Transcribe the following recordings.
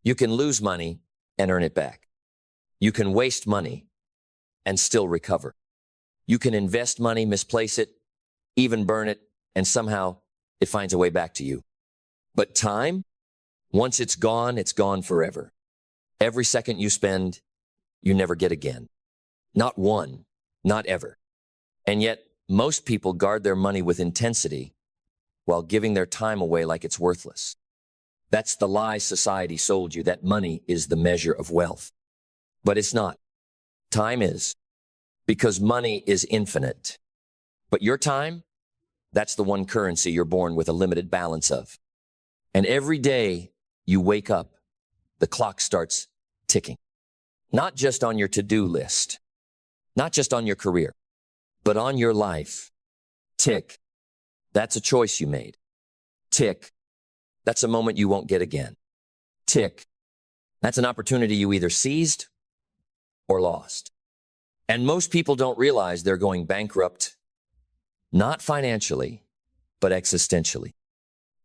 You can lose money and earn it back. You can waste money and still recover. You can invest money, misplace it, even burn it, and somehow it finds a way back to you. But time, once it's gone forever. Every second you spend, you never get again. Not one, not ever. And yet, most people guard their money with intensity while giving their time away like it's worthless. That's the lie society sold you, that money is the measure of wealth. But it's not. Time is, because money is infinite. But your time, that's the one currency you're born with a limited balance of. And every day you wake up, the clock starts ticking. Not just on your to-do list, not just on your career, but on your life. Tick. That's a choice you made. Tick. That's a moment you won't get again. Tick. That's an opportunity you either seized or lost. And most people don't realize they're going bankrupt, not financially, but existentially.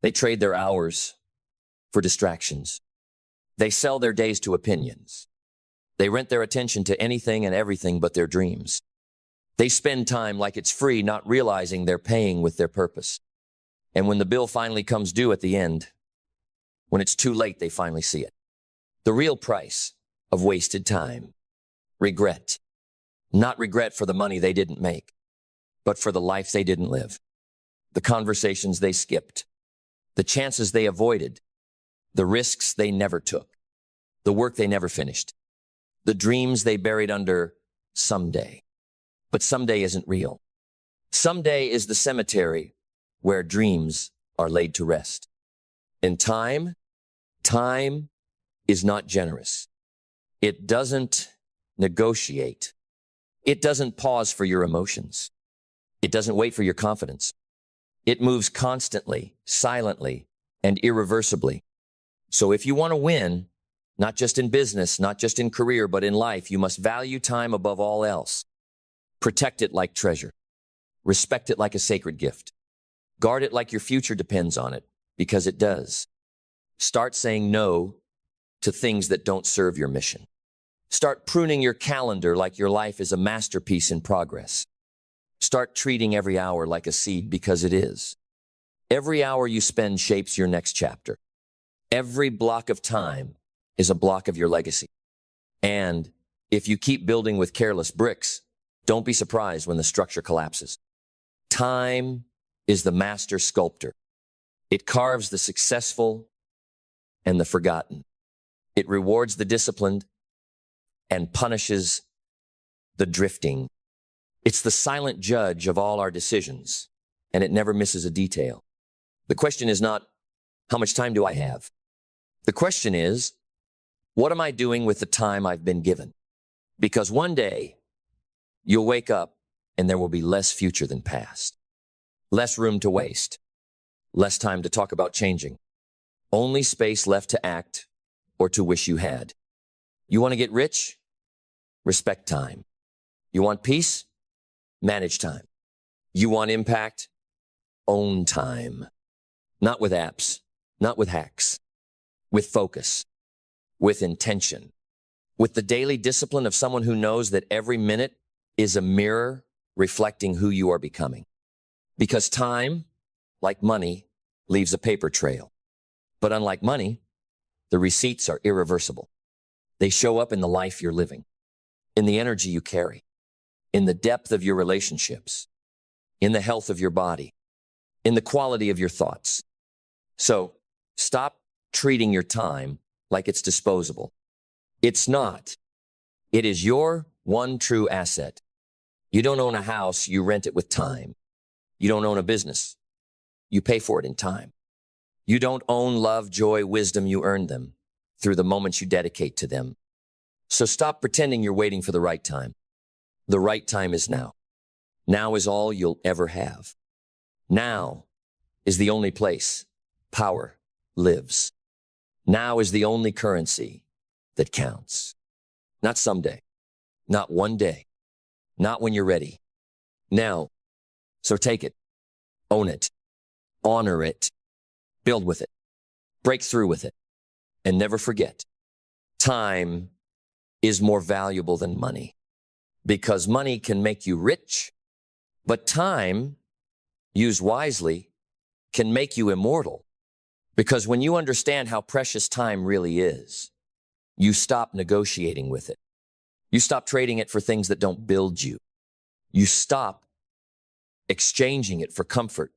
They trade their hours for distractions. They sell their days to opinions. They rent their attention to anything and everything but their dreams. They spend time like it's free, not realizing they're paying with their purpose. And when the bill finally comes due at the end, when it's too late, they finally see it. The real price of wasted time. Regret. Not regret for the money they didn't make, but for the life they didn't live. The conversations they skipped. The chances they avoided. The risks they never took. The work they never finished. The dreams they buried under someday. But someday isn't real. Someday is the cemetery where dreams are laid to rest. And time is not generous. It doesn't negotiate. It doesn't pause for your emotions. It doesn't wait for your confidence. It moves constantly, silently, and irreversibly. So if you want to win, not just in business, not just in career, but in life, you must value time above all else. Protect it like treasure. Respect it like a sacred gift. Guard it like your future depends on it, because it does. Start saying no to things that don't serve your mission. Start pruning your calendar like your life is a masterpiece in progress. Start treating every hour like a seed, because it is. Every hour you spend shapes your next chapter. Every block of time is a block of your legacy. And if you keep building with careless bricks, don't be surprised when the structure collapses. Time is the master sculptor. It carves the successful and the forgotten. It rewards the disciplined and punishes the drifting. It's the silent judge of all our decisions, and it never misses a detail. The question is not, how much time do I have? The question is, what am I doing with the time I've been given? Because one day, you'll wake up and there will be less future than past. Less room to waste. Less time to talk about changing. Only space left to act or to wish you had. You want to get rich? Respect time. You want peace? Manage time. You want impact? Own time. Not with apps, not with hacks. With focus. With intention. With the daily discipline of someone who knows that every minute is a mirror reflecting who you are becoming. Because time, like money, leaves a paper trail. But unlike money, the receipts are irreversible. They show up in the life you're living, in the energy you carry, in the depth of your relationships, in the health of your body, in the quality of your thoughts. So stop treating your time like it's disposable. It's not. It is your one true asset. You don't own a house, you rent it with time. You don't own a business. You pay for it in time. You don't own love, joy, wisdom, you earn them through the moments you dedicate to them. So stop pretending you're waiting for the right time. The right time is now. Now is all you'll ever have. Now is the only place power lives. Now is the only currency that counts. Not someday. Not one day. Not when you're ready. Now. So take it. Own it. Honor it. Build with it. Break through with it. And never forget, time is more valuable than money, because money can make you rich, but time, used wisely, can make you immortal. Because when you understand how precious time really is, you stop negotiating with it. You stop trading it for things that don't build you. You stop exchanging it for comfort,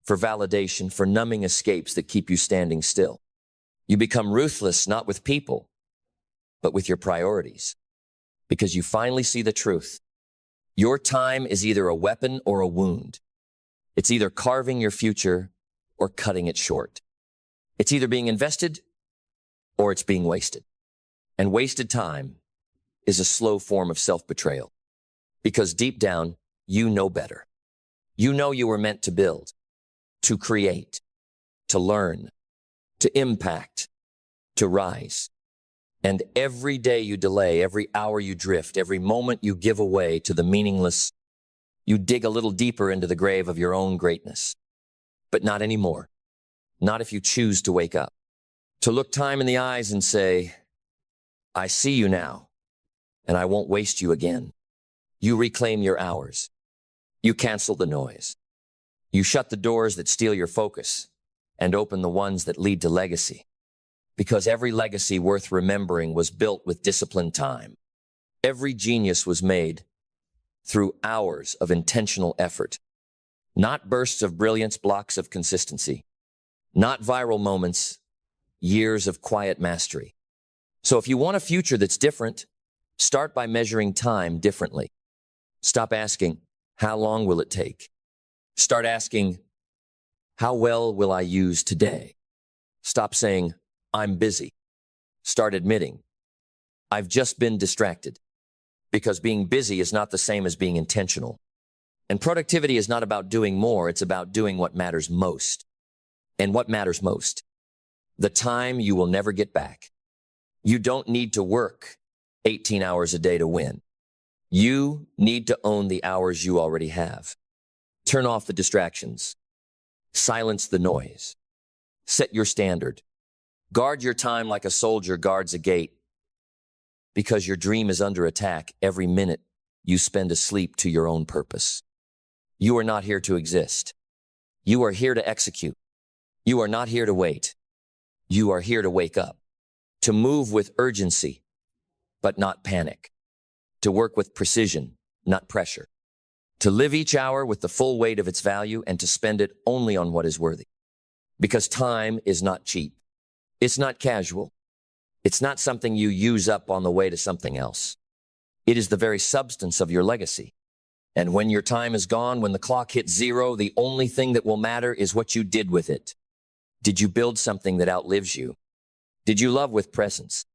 for validation, for numbing escapes that keep you standing still. You become ruthless, not with people, but with your priorities, because you finally see the truth. Your time is either a weapon or a wound. It's either carving your future or cutting it short. It's either being invested or it's being wasted. And wasted time is a slow form of self-betrayal, because deep down, you know better. You know you were meant to build, to create, to learn, to impact, to rise. And every day you delay, every hour you drift, every moment you give away to the meaningless, you dig a little deeper into the grave of your own greatness. But not anymore. Not if you choose to wake up, to look time in the eyes and say, I see you now, and I won't waste you again. You reclaim your hours. You cancel the noise. You shut the doors that steal your focus and open the ones that lead to legacy. Because every legacy worth remembering was built with disciplined time. Every genius was made through hours of intentional effort, not bursts of brilliance, blocks of consistency, not viral moments, years of quiet mastery. So if you want a future that's different, start by measuring time differently. Stop asking, how long will it take? Start asking, how well will I use today? Stop saying, I'm busy. Start admitting, I've just been distracted. Because being busy is not the same as being intentional. And productivity is not about doing more, it's about doing what matters most. And what matters most? The time you will never get back. You don't need to work 18 hours a day to win. You need to own the hours you already have. Turn off the distractions. Silence the noise. Set your standard. Guard your time like a soldier guards a gate, because your dream is under attack every minute you spend asleep to your own purpose. You are not here to exist. You are here to execute. You are not here to wait. You are here to wake up, to move with urgency, but not panic, to work with precision, not pressure, to live each hour with the full weight of its value and to spend it only on what is worthy. Because time is not cheap. It's not casual. It's not something you use up on the way to something else. It is the very substance of your legacy. And when your time is gone, when the clock hits zero, the only thing that will matter is what you did with it. Did you build something that outlives you? Did you love with presence?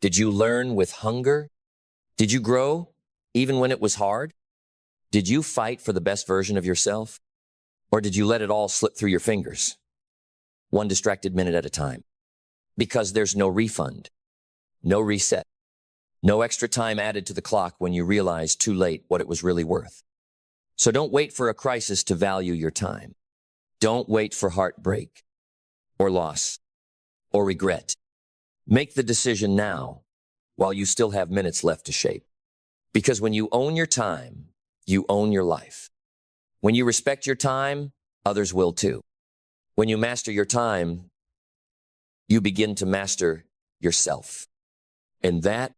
Did you learn with hunger? Did you grow even when it was hard? Did you fight for the best version of yourself? Or did you let it all slip through your fingers? One distracted minute at a time. Because there's no refund, no reset, no extra time added to the clock when you realize too late what it was really worth. So don't wait for a crisis to value your time. Don't wait for heartbreak or loss or regret. Make the decision now while you still have minutes left to shape. Because when you own your time, you own your life. When you respect your time, others will too. When you master your time, you begin to master yourself. And that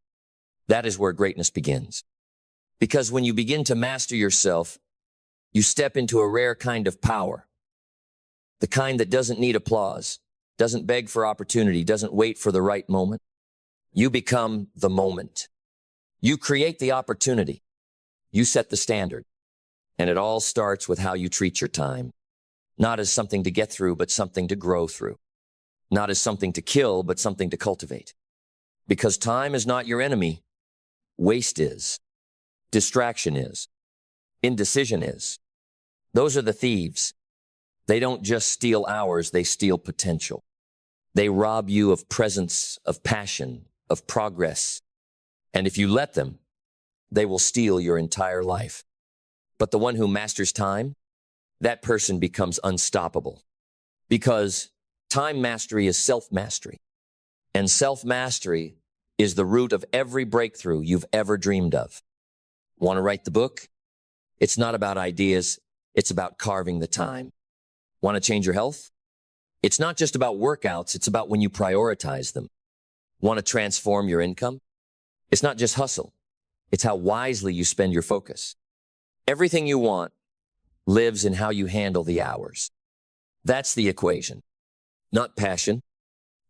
is where greatness begins. Because when you begin to master yourself, you step into a rare kind of power. The kind that doesn't need applause, doesn't beg for opportunity, doesn't wait for the right moment. You become the moment. You create the opportunity. You set the standard. And it all starts with how you treat your time. Not as something to get through, but something to grow through. Not as something to kill, but something to cultivate. Because time is not your enemy. Waste is. Distraction is. Indecision is. Those are the thieves. They don't just steal hours, they steal potential. They rob you of presence, of passion, of progress. And if you let them, they will steal your entire life. But the one who masters time, that person becomes unstoppable. Because time mastery is self-mastery. And self-mastery is the root of every breakthrough you've ever dreamed of. Want to write the book? It's not about ideas. It's about carving the time. Want to change your health? It's not just about workouts. It's about when you prioritize them. Want to transform your income? It's not just hustle. It's how wisely you spend your focus. Everything you want lives in how you handle the hours. That's the equation. Not passion,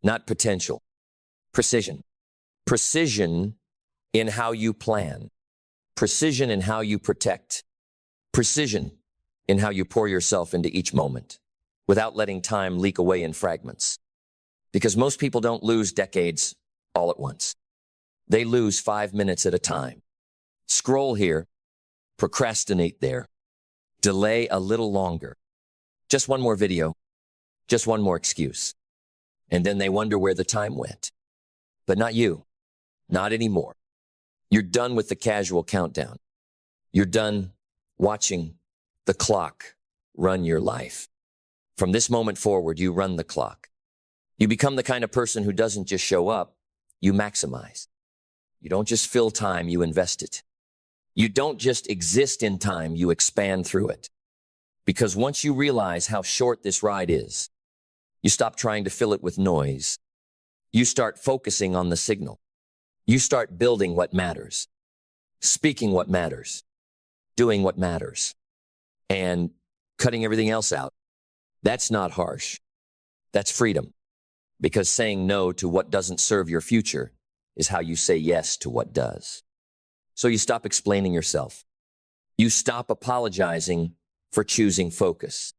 not potential. Precision. Precision in how you plan. Precision in how you protect. Precision in how you pour yourself into each moment without letting time leak away in fragments. Because most people don't lose decades all at once. They lose 5 minutes at a time. Scroll here, procrastinate there, delay a little longer. Just one more video, just one more excuse. And then they wonder where the time went. But not you, not anymore. You're done with the casual countdown. You're done watching the clock run your life. From this moment forward, you run the clock. You become the kind of person who doesn't just show up, you maximize. You don't just fill time, you invest it. You don't just exist in time, you expand through it. Because once you realize how short this ride is, you stop trying to fill it with noise. You start focusing on the signal. You start building what matters, speaking what matters, doing what matters, and cutting everything else out. That's not harsh. That's freedom. Because saying no to what doesn't serve your future is how you say yes to what does. So you stop explaining yourself. You stop apologizing for choosing focus.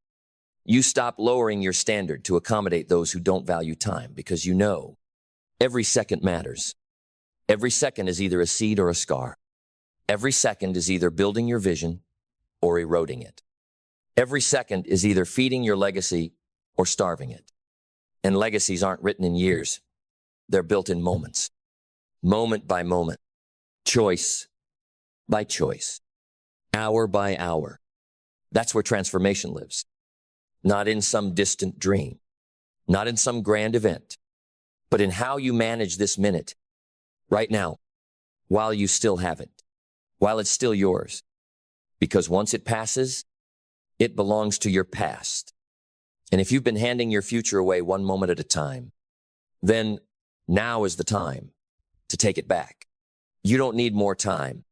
You stop lowering your standard to accommodate those who don't value time, because you know every second matters. Every second is either a seed or a scar. Every second is either building your vision or eroding it. Every second is either feeding your legacy or starving it. And legacies aren't written in years. They're built in moments. Moment by moment. Choice by choice. Hour by hour. That's where transformation lives. Not in some distant dream. Not in some grand event. But in how you manage this minute. Right now. While you still have it. While it's still yours. Because once it passes, it belongs to your past. And if you've been handing your future away one moment at a time, then now is the time to take it back. You don't need more time.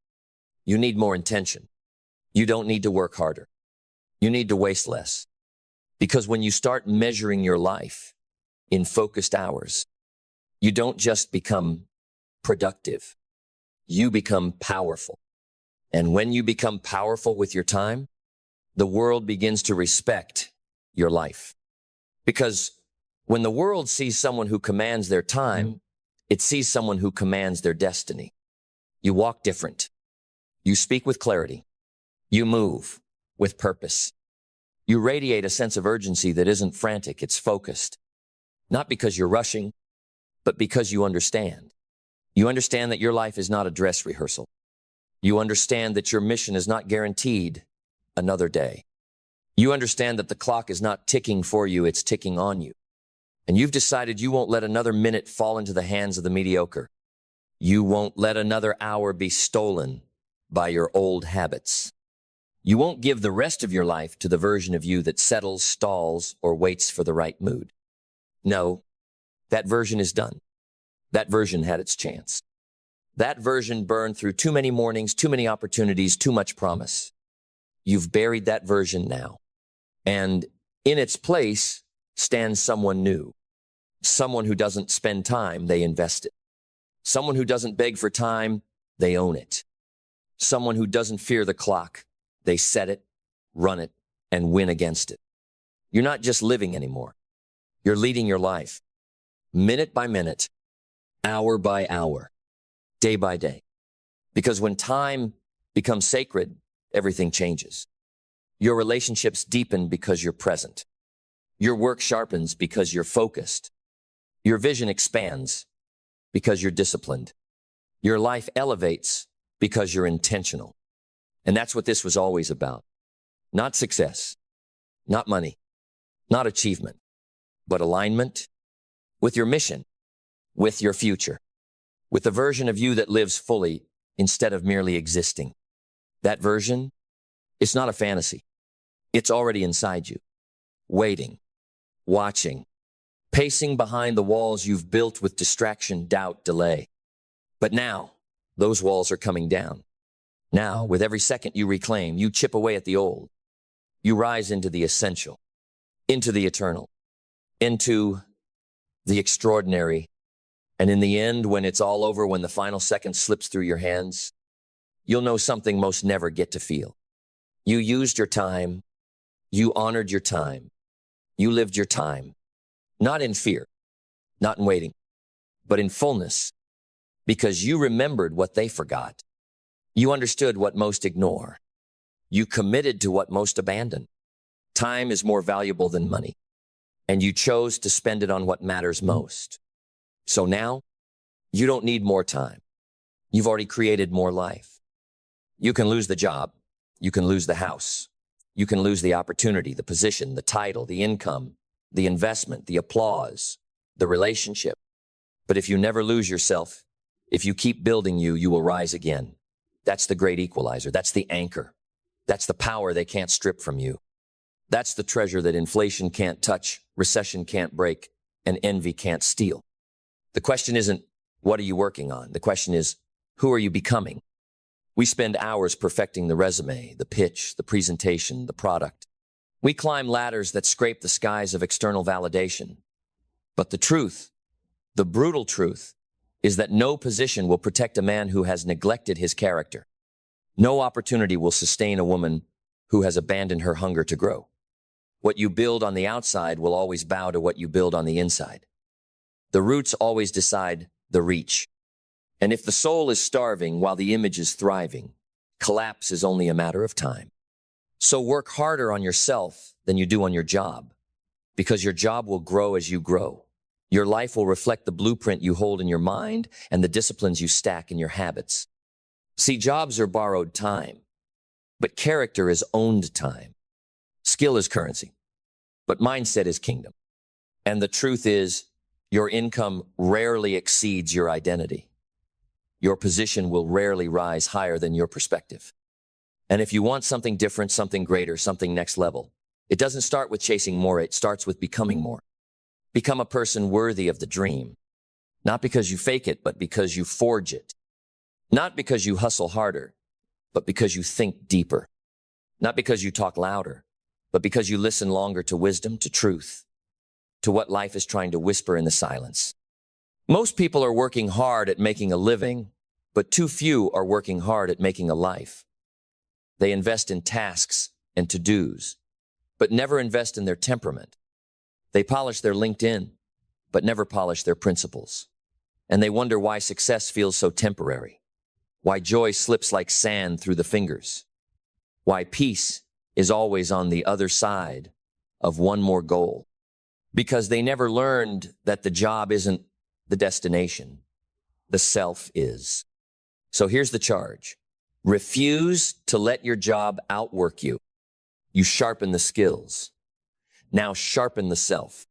You need more intention. You don't need to work harder. You need to waste less. Because when you start measuring your life in focused hours, you don't just become productive. You become powerful. And when you become powerful with your time, the world begins to respect your life. Because when the world sees someone who commands their time, it sees someone who commands their destiny. You walk different. You speak with clarity. You move with purpose. You radiate a sense of urgency that isn't frantic, it's focused. Not because you're rushing, but because you understand. You understand that your life is not a dress rehearsal. You understand that your mission is not guaranteed another day. You understand that the clock is not ticking for you, it's ticking on you. And you've decided you won't let another minute fall into the hands of the mediocre. You won't let another hour be stolen by your old habits. You won't give the rest of your life to the version of you that settles, stalls, or waits for the right mood. No, that version is done. That version had its chance. That version burned through too many mornings, too many opportunities, too much promise. You've buried that version now. And in its place stands someone new. Someone who doesn't spend time, they invest it. Someone who doesn't beg for time, they own it. Someone who doesn't fear the clock, they set it, run it, and win against it. You're not just living anymore. You're leading your life. Minute by minute, hour by hour, day by day. Because when time becomes sacred, everything changes. Your relationships deepen because you're present. Your work sharpens because you're focused. Your vision expands because you're disciplined. Your life elevates because you're intentional. And that's what this was always about. Not success, not money, not achievement, but alignment with your mission, with your future. with the version of you that lives fully instead of merely existing. That version, it's not a fantasy. It's already inside you, waiting, watching, pacing behind the walls you've built with distraction, doubt, delay. But now, those walls are coming down. Now, with every second you reclaim, you chip away at the old. You rise into the essential, into the eternal, into the extraordinary. And in the end, when it's all over, when the final second slips through your hands, you'll know something most never get to feel. You used your time. You honored your time. You lived your time, not in fear, not in waiting, but in fullness, because you remembered what they forgot. You understood what most ignore. You committed to what most abandon. Time is more valuable than money, and you chose to spend it on what matters most. So now, you don't need more time. You've already created more life. You can lose the job. You can lose the house. You can lose the opportunity, the position, the title, the income, the investment, the applause, the relationship. But if you never lose yourself, if you keep building you will rise again. That's the great equalizer. That's the anchor. That's the power they can't strip from you. That's the treasure that inflation can't touch, recession can't break, and envy can't steal. The question isn't, what are you working on? The question is, who are you becoming? We spend hours perfecting the resume, the pitch, the presentation, the product. We climb ladders that scrape the skies of external validation. But the truth, the brutal truth, is that no position will protect a man who has neglected his character. No opportunity will sustain a woman who has abandoned her hunger to grow. What you build on the outside will always bow to what you build on the inside. The roots always decide the reach. And if the soul is starving while the image is thriving, collapse is only a matter of time. So work harder on yourself than you do on your job, because your job will grow as you grow. Your life will reflect the blueprint you hold in your mind and the disciplines you stack in your habits. See, jobs are borrowed time, but character is owned time. Skill is currency, but mindset is kingdom. And the truth is, your income rarely exceeds your identity. Your position will rarely rise higher than your perspective. And if you want something different, something greater, something next level, it doesn't start with chasing more, it starts with becoming more. Become a person worthy of the dream, not because you fake it, but because you forge it. Not because you hustle harder, but because you think deeper. Not because you talk louder, but because you listen longer to wisdom, to truth, to what life is trying to whisper in the silence. Most people are working hard at making a living, but too few are working hard at making a life. They invest in tasks and to-dos, but never invest in their temperament. They polish their LinkedIn, but never polish their principles. And they wonder why success feels so temporary, why joy slips like sand through the fingers, why peace is always on the other side of one more goal. Because they never learned that the job isn't the destination, the self is. So here's the charge. Refuse to let your job outwork you. You sharpen the skills. Now sharpen the self.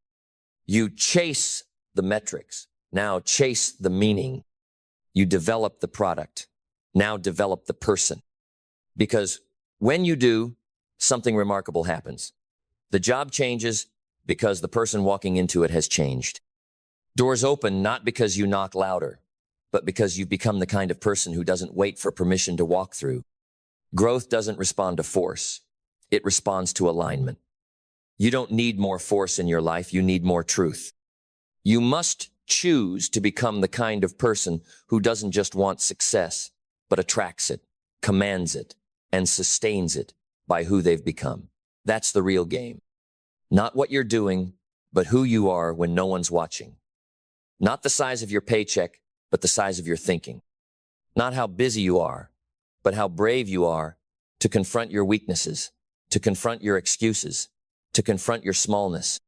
You chase the metrics. Now chase the meaning. You develop the product. Now develop the person. Because when you do, something remarkable happens. The job changes because the person walking into it has changed. Doors open not because you knock louder, but because you've become the kind of person who doesn't wait for permission to walk through. Growth doesn't respond to force. It responds to alignment. You don't need more force in your life. You need more truth. You must choose to become the kind of person who doesn't just want success, but attracts it, commands it, and sustains it by who they've become. That's the real game. Not what you're doing, but who you are when no one's watching. Not the size of your paycheck, but the size of your thinking. Not how busy you are, but how brave you are to confront your weaknesses, to confront your excuses, to confront your smallness.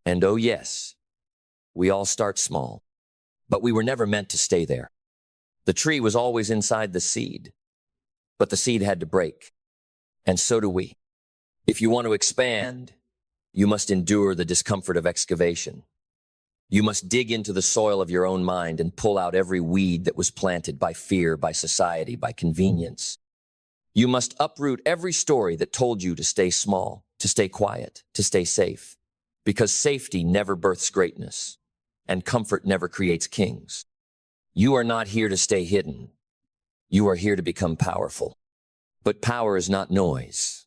And oh yes, we all start small, but we were never meant to stay there. The tree was always inside the seed, but the seed had to break. And so do we. If you want to expand, you must endure the discomfort of excavation. You must dig into the soil of your own mind and pull out every weed that was planted by fear, by society, by convenience. You must uproot every story that told you to stay small, to stay quiet, to stay safe, because safety never births greatness, and comfort never creates kings. You are not here to stay hidden. You are here to become powerful. But power is not noise.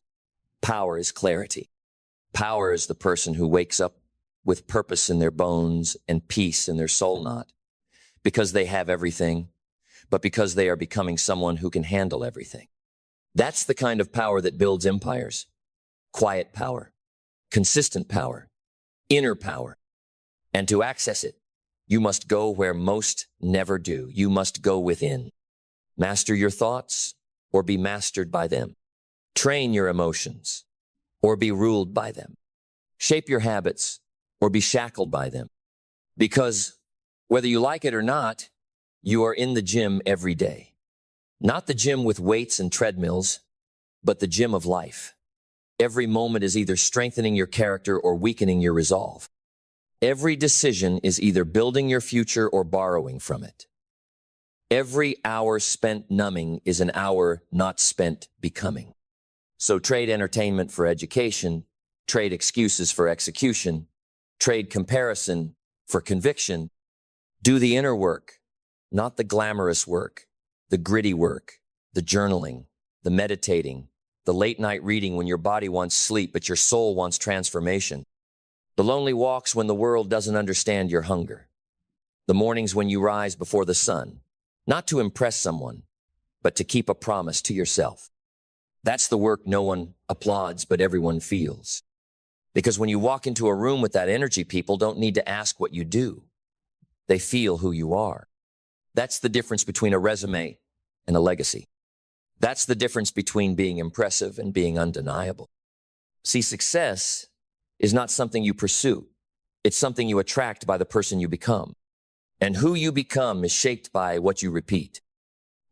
Power is clarity. Power is the person who wakes up with purpose in their bones and peace in their soul, not because they have everything, but because they are becoming someone who can handle everything. That's the kind of power that builds empires. Quiet power, consistent power, inner power. And to access it, you must go where most never do. You must go within. Master your thoughts or be mastered by them. Train your emotions or be ruled by them. Shape your habits or be shackled by them. Because whether you like it or not, you are in the gym every day. Not the gym with weights and treadmills, but the gym of life. Every moment is either strengthening your character or weakening your resolve. Every decision is either building your future or borrowing from it. Every hour spent numbing is an hour not spent becoming. So trade entertainment for education, trade excuses for execution, trade comparison for conviction. Do the inner work, not the glamorous work, the gritty work, the journaling, the meditating, the late night reading when your body wants sleep but your soul wants transformation. The lonely walks when the world doesn't understand your hunger. The mornings when you rise before the sun, not to impress someone, but to keep a promise to yourself. That's the work no one applauds, but everyone feels. Because when you walk into a room with that energy, people don't need to ask what you do. They feel who you are. That's the difference between a resume and a legacy. That's the difference between being impressive and being undeniable. See, success is not something you pursue. It's something you attract by the person you become. And who you become is shaped by what you repeat.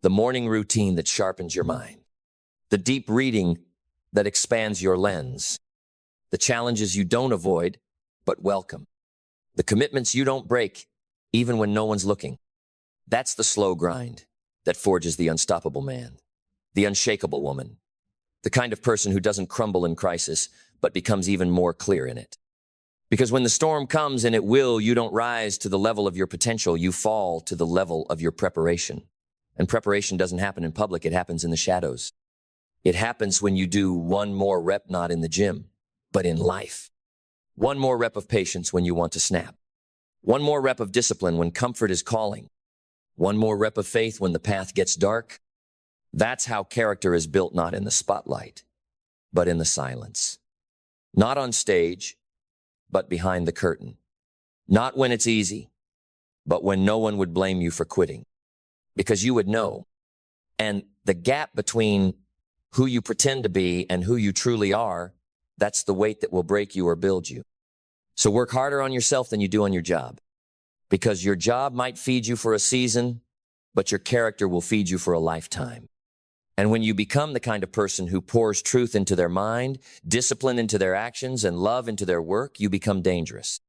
The morning routine that sharpens your mind. The deep reading that expands your lens. The challenges you don't avoid, but welcome. The commitments you don't break, even when no one's looking. That's the slow grind that forges the unstoppable man, the unshakable woman, the kind of person who doesn't crumble in crisis, but becomes even more clear in it. Because when the storm comes, and it will, you don't rise to the level of your potential, you fall to the level of your preparation. And preparation doesn't happen in public, it happens in the shadows. It happens when you do one more rep, not in the gym, but in life. One more rep of patience when you want to snap. One more rep of discipline when comfort is calling. One more rep of faith when the path gets dark. That's how character is built, not in the spotlight, but in the silence. Not on stage, but behind the curtain. Not when it's easy, but when no one would blame you for quitting. Because you would know. And the gap between who you pretend to be and who you truly are, that's the weight that will break you or build you. So work harder on yourself than you do on your job. Because your job might feed you for a season, but your character will feed you for a lifetime. And when you become the kind of person who pours truth into their mind, discipline into their actions, and love into their work, you become dangerous.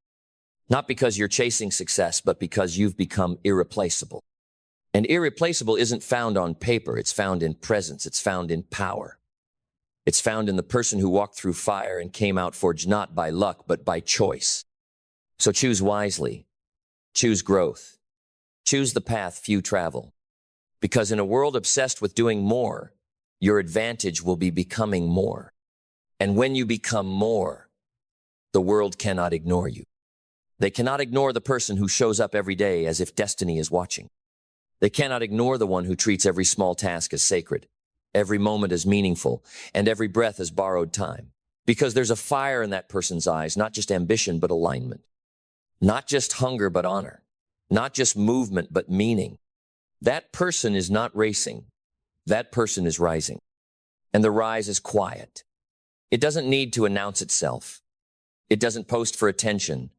Not because you're chasing success, but because you've become irreplaceable. And irreplaceable isn't found on paper, it's found in presence, it's found in power. It's found in the person who walked through fire and came out forged not by luck, but by choice. So choose wisely. Choose growth. Choose the path few travel. Because in a world obsessed with doing more, your advantage will be becoming more. And when you become more, the world cannot ignore you. They cannot ignore the person who shows up every day as if destiny is watching. They cannot ignore the one who treats every small task as sacred, every moment as meaningful, and every breath as borrowed time. Because there's a fire in that person's eyes, not just ambition, but alignment. Not just hunger, but honor. Not just movement, but meaning. That person is not racing. That person is rising. And the rise is quiet. It doesn't need to announce itself. It doesn't post for attention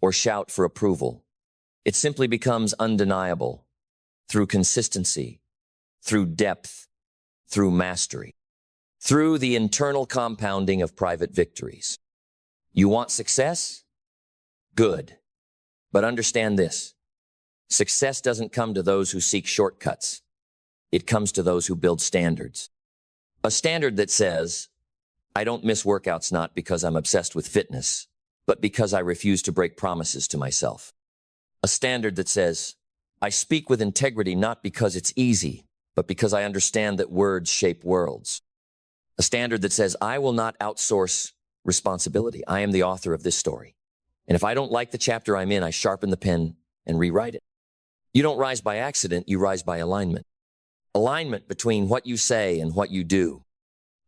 or shout for approval. It simply becomes undeniable through consistency, through depth, through mastery, through the internal compounding of private victories. You want success? Good. But understand this. Success doesn't come to those who seek shortcuts. It comes to those who build standards. A standard that says, I don't miss workouts not because I'm obsessed with fitness, but because I refuse to break promises to myself. A standard that says, I speak with integrity not because it's easy, but because I understand that words shape worlds. A standard that says, I will not outsource responsibility. I am the author of this story. And if I don't like the chapter I'm in, I sharpen the pen and rewrite it. You don't rise by accident, you rise by alignment. Alignment between what you say and what you do.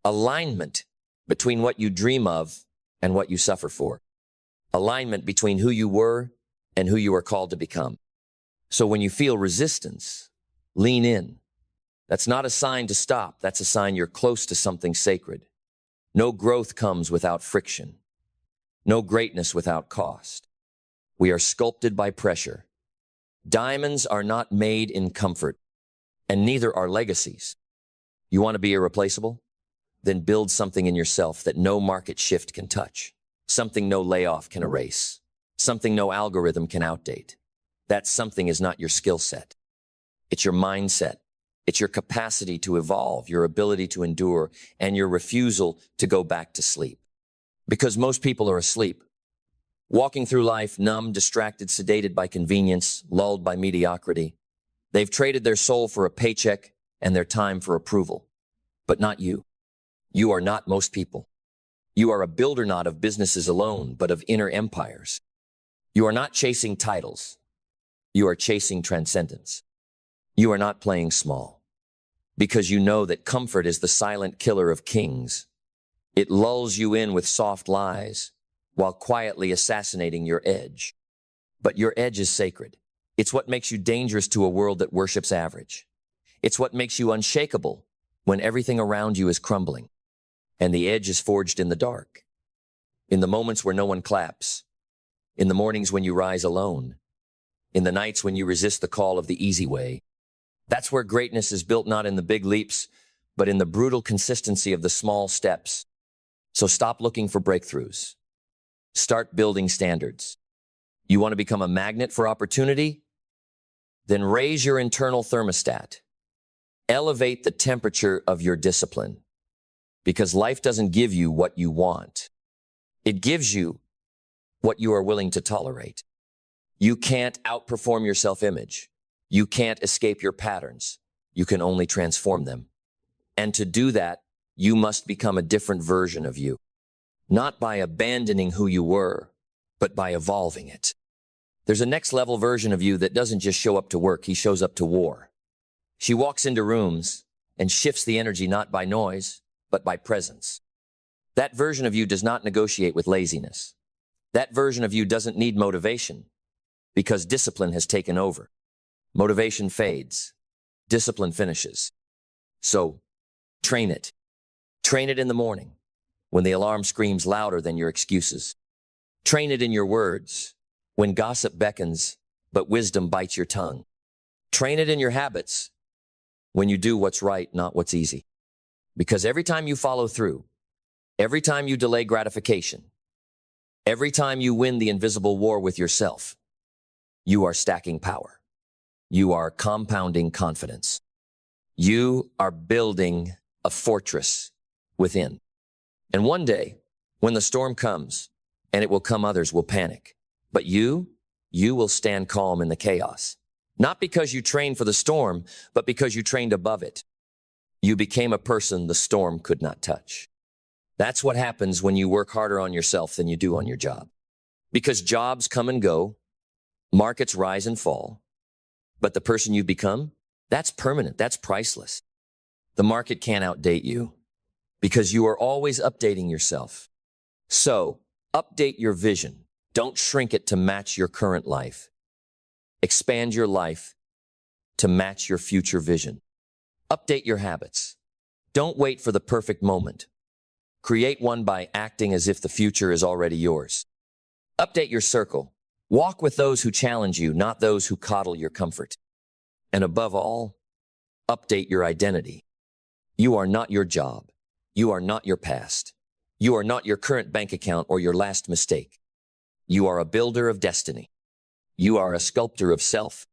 Alignment between what you dream of and what you suffer for. Alignment between who you were and who you are called to become. So when you feel resistance, lean in. That's not a sign to stop. That's a sign you're close to something sacred. No growth comes without friction. No greatness without cost. We are sculpted by pressure. Diamonds are not made in comfort, and neither are legacies. You want to be irreplaceable? Then build something in yourself that no market shift can touch. Something no layoff can erase. Something no algorithm can outdate. That something is not your skill set. It's your mindset. It's your capacity to evolve, your ability to endure, and your refusal to go back to sleep. Because most people are asleep, walking through life numb, distracted, sedated by convenience, lulled by mediocrity. They've traded their soul for a paycheck and their time for approval. But not you. You are not most people. You are a builder not of businesses alone, but of inner empires. You are not chasing titles. You are chasing transcendence. You are not playing small, because you know that comfort is the silent killer of kings. It lulls you in with soft lies while quietly assassinating your edge. But your edge is sacred. It's what makes you dangerous to a world that worships average. It's what makes you unshakable when everything around you is crumbling. And the edge is forged in the dark, in the moments where no one claps, in the mornings when you rise alone, in the nights when you resist the call of the easy way. That's where greatness is built not in the big leaps, but in the brutal consistency of the small steps. So stop looking for breakthroughs. Start building standards. You want to become a magnet for opportunity? Then raise your internal thermostat. Elevate the temperature of your discipline. Because life doesn't give you what you want. It gives you what you are willing to tolerate. You can't outperform your self-image. You can't escape your patterns. You can only transform them. And to do that, you must become a different version of you. Not by abandoning who you were, but by evolving it. There's a next level version of you that doesn't just show up to work, he shows up to war. She walks into rooms and shifts the energy not by noise, but by presence. That version of you does not negotiate with laziness. That version of you doesn't need motivation because discipline has taken over. Motivation fades. Discipline finishes. So, train it. Train it in the morning when the alarm screams louder than your excuses. Train it in your words when gossip beckons, but wisdom bites your tongue. Train it in your habits when you do what's right, not what's easy. Because every time you follow through, every time you delay gratification, every time you win the invisible war with yourself, you are stacking power. You are compounding confidence. You are building a fortress within. And one day, when the storm comes, and it will come, others will panic. But you will stand calm in the chaos. Not because you trained for the storm, but because you trained above it. You became a person the storm could not touch. That's what happens when you work harder on yourself than you do on your job. Because jobs come and go, markets rise and fall, but the person you become, that's permanent, that's priceless. The market can't outdate you because you are always updating yourself. So, update your vision. Don't shrink it to match your current life. Expand your life to match your future vision. Update your habits. Don't wait for the perfect moment. Create one by acting as if the future is already yours. Update your circle. Walk with those who challenge you, not those who coddle your comfort. And above all, update your identity. You are not your job. You are not your past. You are not your current bank account or your last mistake. You are a builder of destiny. You are a sculptor of self.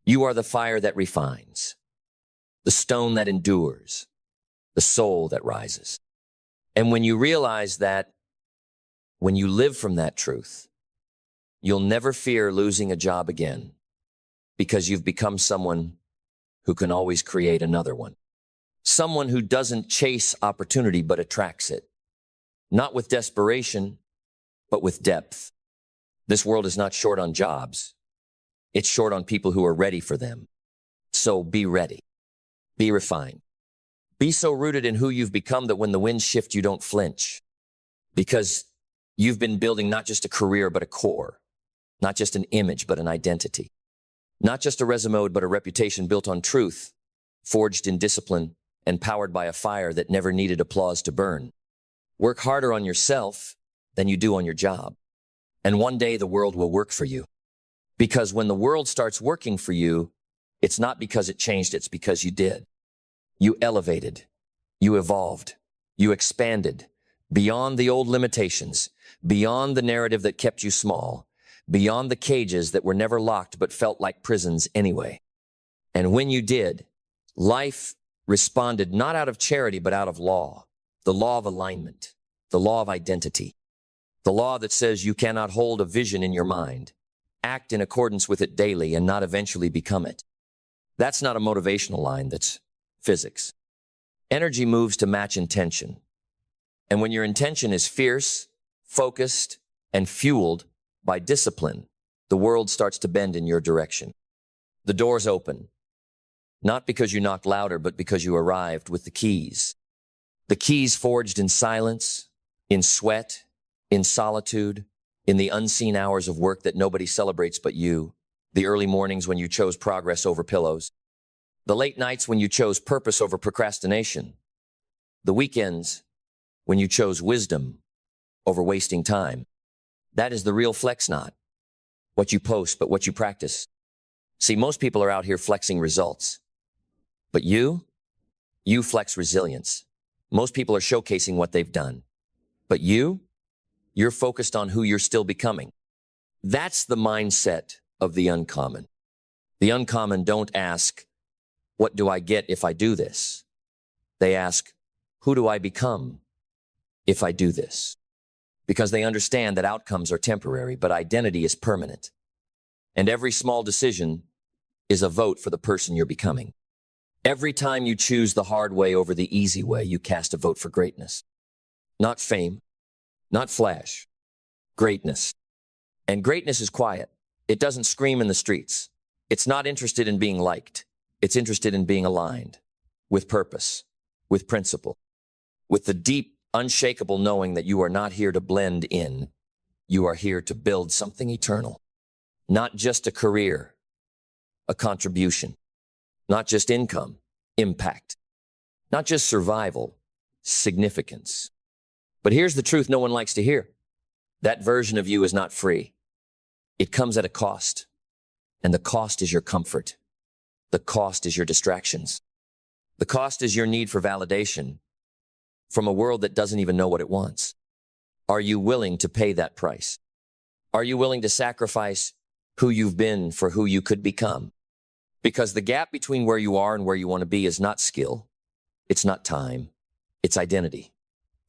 You are the fire that refines, the stone that endures, the soul that rises. And when you realize that, when you live from that truth, you'll never fear losing a job again because you've become someone who can always create another one. Someone who doesn't chase opportunity but attracts it. Not with desperation, but with depth. This world is not short on jobs. It's short on people who are ready for them. So be ready. Be refined. Be so rooted in who you've become that when the winds shift, you don't flinch. Because you've been building not just a career, but a core. Not just an image, but an identity. Not just a resume, but a reputation built on truth, forged in discipline, and powered by a fire that never needed applause to burn. Work harder on yourself than you do on your job. And one day the world will work for you. Because when the world starts working for you, it's not because it changed, it's because you did. You elevated, you evolved, you expanded beyond the old limitations, beyond the narrative that kept you small, beyond the cages that were never locked but felt like prisons anyway. And when you did, life responded not out of charity but out of law, the law of alignment, the law of identity, the law that says you cannot hold a vision in your mind, act in accordance with it daily, and not eventually become it. That's not a motivational line, that's physics. Energy moves to match intention. And when your intention is fierce, focused, and fueled by discipline, the world starts to bend in your direction. The doors open, not because you knocked louder, but because you arrived with the keys. The keys forged in silence, in sweat, in solitude, in the unseen hours of work that nobody celebrates but you, the early mornings when you chose progress over pillows, the late nights when you chose purpose over procrastination, the weekends when you chose wisdom over wasting time. That is the real flex, not what you post, but what you practice. See, most people are out here flexing results, but you flex resilience. Most people are showcasing what they've done, but you're focused on who you're still becoming. That's the mindset of the uncommon. The uncommon don't ask, what do I get if I do this? They ask, who do I become if I do this? Because they understand that outcomes are temporary, but identity is permanent. And every small decision is a vote for the person you're becoming. Every time you choose the hard way over the easy way, you cast a vote for greatness. Not fame, not flash, greatness. And greatness is quiet. It doesn't scream in the streets. It's not interested in being liked. It's interested in being aligned with purpose, with principle, with the deep, unshakable knowing that you are not here to blend in. You are here to build something eternal. Not just a career, a contribution. Not just income, impact. Not just survival, significance. But here's the truth no one likes to hear. That version of you is not free. It comes at a cost. And the cost is your comfort. The cost is your distractions. The cost is your need for validation from a world that doesn't even know what it wants. Are you willing to pay that price? Are you willing to sacrifice who you've been for who you could become? Because the gap between where you are and where you want to be is not skill. It's not time. It's identity.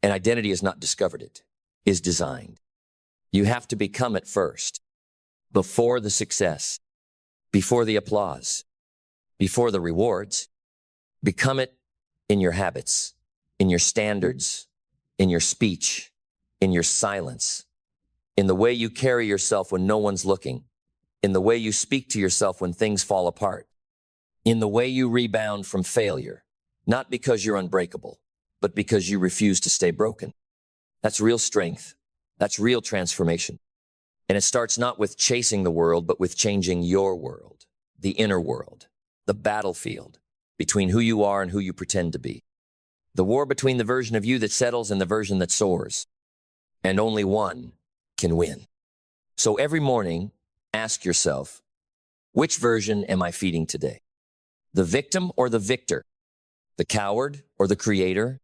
And identity is not discovered, it is designed. You have to become it first, before the success, before the applause, before the rewards. Become it in your habits, in your standards, in your speech, in your silence, in the way you carry yourself when no one's looking, in the way you speak to yourself when things fall apart, in the way you rebound from failure, not because you're unbreakable, but because you refuse to stay broken. That's real strength. That's real transformation. And it starts not with chasing the world, but with changing your world, the inner world, the battlefield between who you are and who you pretend to be. The war between the version of you that settles and the version that soars. And only one can win. So every morning, ask yourself, which version am I feeding today? The victim or the victor? The coward or the creator?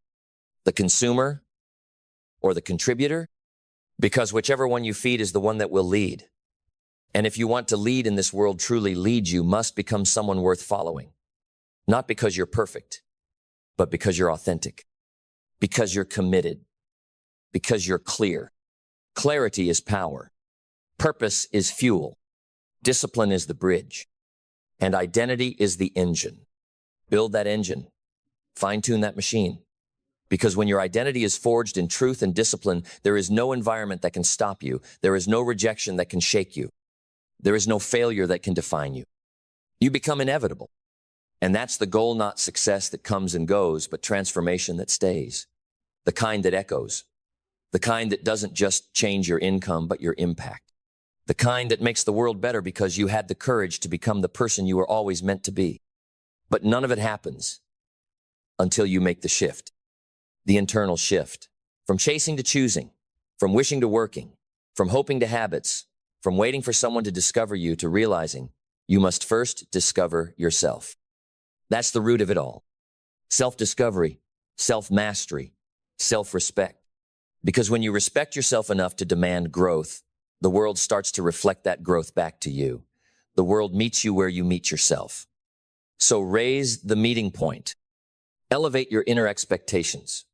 The consumer or the contributor? Because whichever one you feed is the one that will lead. And if you want to lead in this world, truly lead, you must become someone worth following. Not because you're perfect, but because you're authentic, because you're committed, because you're clear. Clarity is power. Purpose is fuel. Discipline is the bridge. And identity is the engine. Build that engine. Fine-tune that machine. Because when your identity is forged in truth and discipline, there is no environment that can stop you. There is no rejection that can shake you. There is no failure that can define you. You become inevitable. And that's the goal, not success that comes and goes, but transformation that stays. The kind that echoes. The kind that doesn't just change your income, but your impact. The kind that makes the world better because you had the courage to become the person you were always meant to be. But none of it happens until you make the shift. The internal shift. From chasing to choosing. From wishing to working. From hoping to habits. From waiting for someone to discover you to realizing you must first discover yourself. That's the root of it all. Self-discovery, self-mastery, self-respect. Because when you respect yourself enough to demand growth, the world starts to reflect that growth back to you. The world meets you where you meet yourself. So raise the meeting point. Elevate your inner expectations.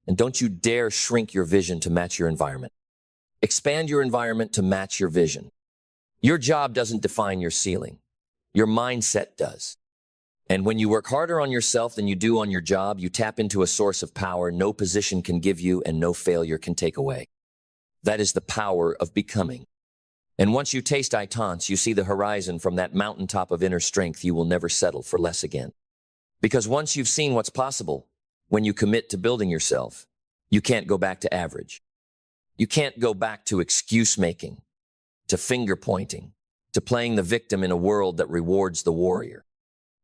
And don't you dare shrink your vision to match your environment. Expand your environment to match your vision. Your job doesn't define your ceiling. Your mindset does. And when you work harder on yourself than you do on your job, you tap into a source of power no position can give you and no failure can take away. That is the power of becoming. And once you taste Itance, you see the horizon from that mountaintop of inner strength. You will never settle for less again. Because once you've seen what's possible, when you commit to building yourself, you can't go back to average. You can't go back to excuse making, to finger pointing, to playing the victim in a world that rewards the warrior.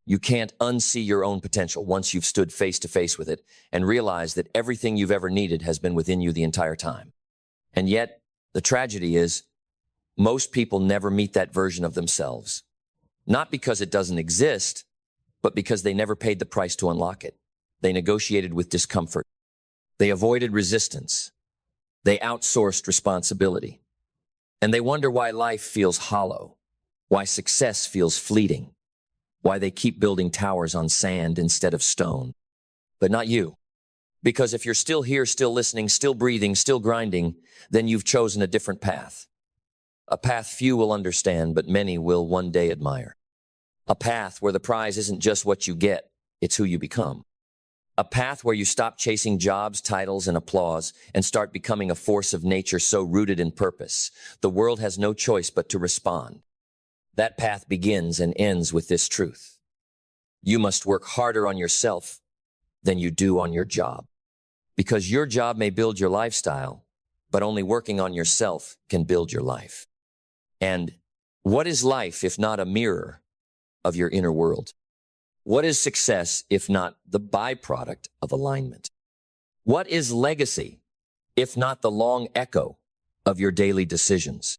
You can't unsee your own potential once you've stood face to face with it and realized that everything you've ever needed has been within you the entire time. And yet, the tragedy is, most people never meet that version of themselves. Not because it doesn't exist, but because they never paid the price to unlock it. They negotiated with discomfort. They avoided resistance. They outsourced responsibility. And they wonder why life feels hollow, why success feels fleeting, why they keep building towers on sand instead of stone. But not you. Because if you're still here, still listening, still breathing, still grinding, then you've chosen a different path. A path few will understand, but many will one day admire. A path where the prize isn't just what you get, it's who you become. A path where you stop chasing jobs, titles, and applause and start becoming a force of nature so rooted in purpose, the world has no choice but to respond. That path begins and ends with this truth. You must work harder on yourself than you do on your job. Because your job may build your lifestyle, but only working on yourself can build your life. And what is life if not a mirror of your inner world? What is success if not the byproduct of alignment? What is legacy if not the long echo of your daily decisions?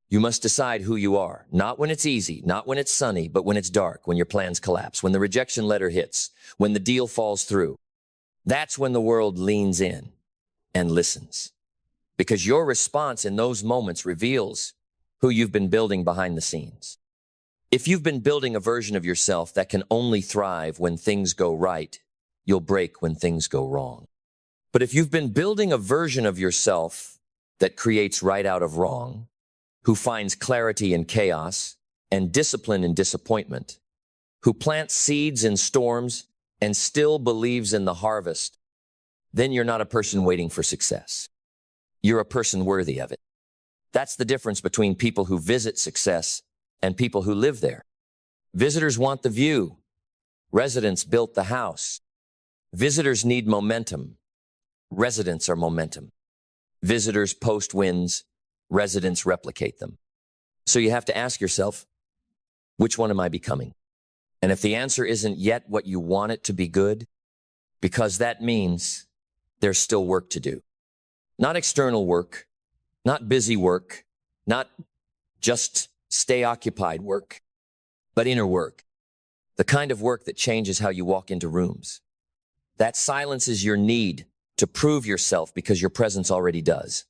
You must decide who you are, not when it's easy, not when it's sunny, but when it's dark, when your plans collapse, when the rejection letter hits, when the deal falls through. That's when the world leans in and listens. Because your response in those moments reveals who you've been building behind the scenes. If you've been building a version of yourself that can only thrive when things go right, you'll break when things go wrong. But if you've been building a version of yourself that creates right out of wrong, who finds clarity in chaos and discipline in disappointment, who plants seeds in storms and still believes in the harvest, then you're not a person waiting for success. You're a person worthy of it. That's the difference between people who visit success and people who live there. Visitors want the view. Residents built the house. Visitors need momentum. Residents are momentum. Visitors post wins. Residents replicate them. So you have to ask yourself, which one am I becoming? And if the answer isn't yet what you want it to be, good, because that means there's still work to do. Not external work, not busy work, not just stay occupied work, but inner work. The kind of work that changes how you walk into rooms. That silences your need to prove yourself because your presence already does.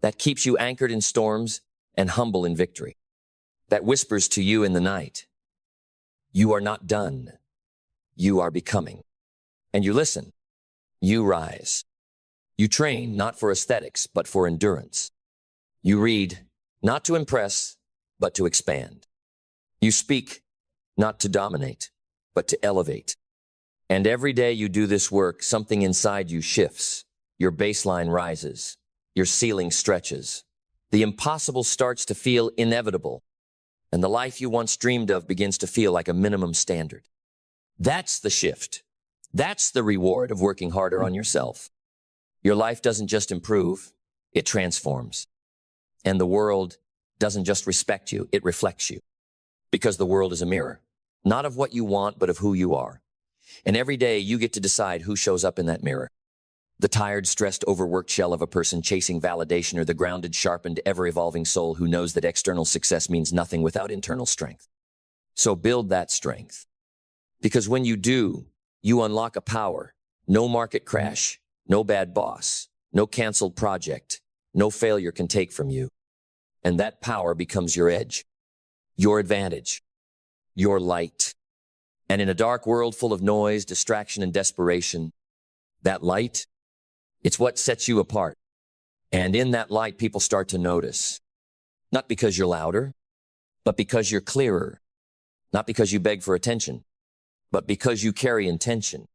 That keeps you anchored in storms and humble in victory, that whispers to you in the night, you are not done, you are becoming. And you listen, you rise. You train not for aesthetics, but for endurance. You read not to impress, but to expand. You speak not to dominate, but to elevate. And every day you do this work, something inside you shifts. Your baseline rises. Your ceiling stretches. The impossible starts to feel inevitable. And the life you once dreamed of begins to feel like a minimum standard. That's the shift. That's the reward of working harder on yourself. Your life doesn't just improve, it transforms. And the world doesn't just respect you, it reflects you. Because the world is a mirror, not of what you want, but of who you are. And every day you get to decide who shows up in that mirror. The tired, stressed, overworked shell of a person chasing validation, or the grounded, sharpened, ever-evolving soul who knows that external success means nothing without internal strength. So build that strength. Because when you do, you unlock a power. No market crash, no bad boss, no canceled project, no failure can take from you. And that power becomes your edge, your advantage, your light. And in a dark world full of noise, distraction, and desperation, that light, it's what sets you apart. And in that light, people start to notice. Not because you're louder, but because you're clearer. Not because you beg for attention, but because you carry intention.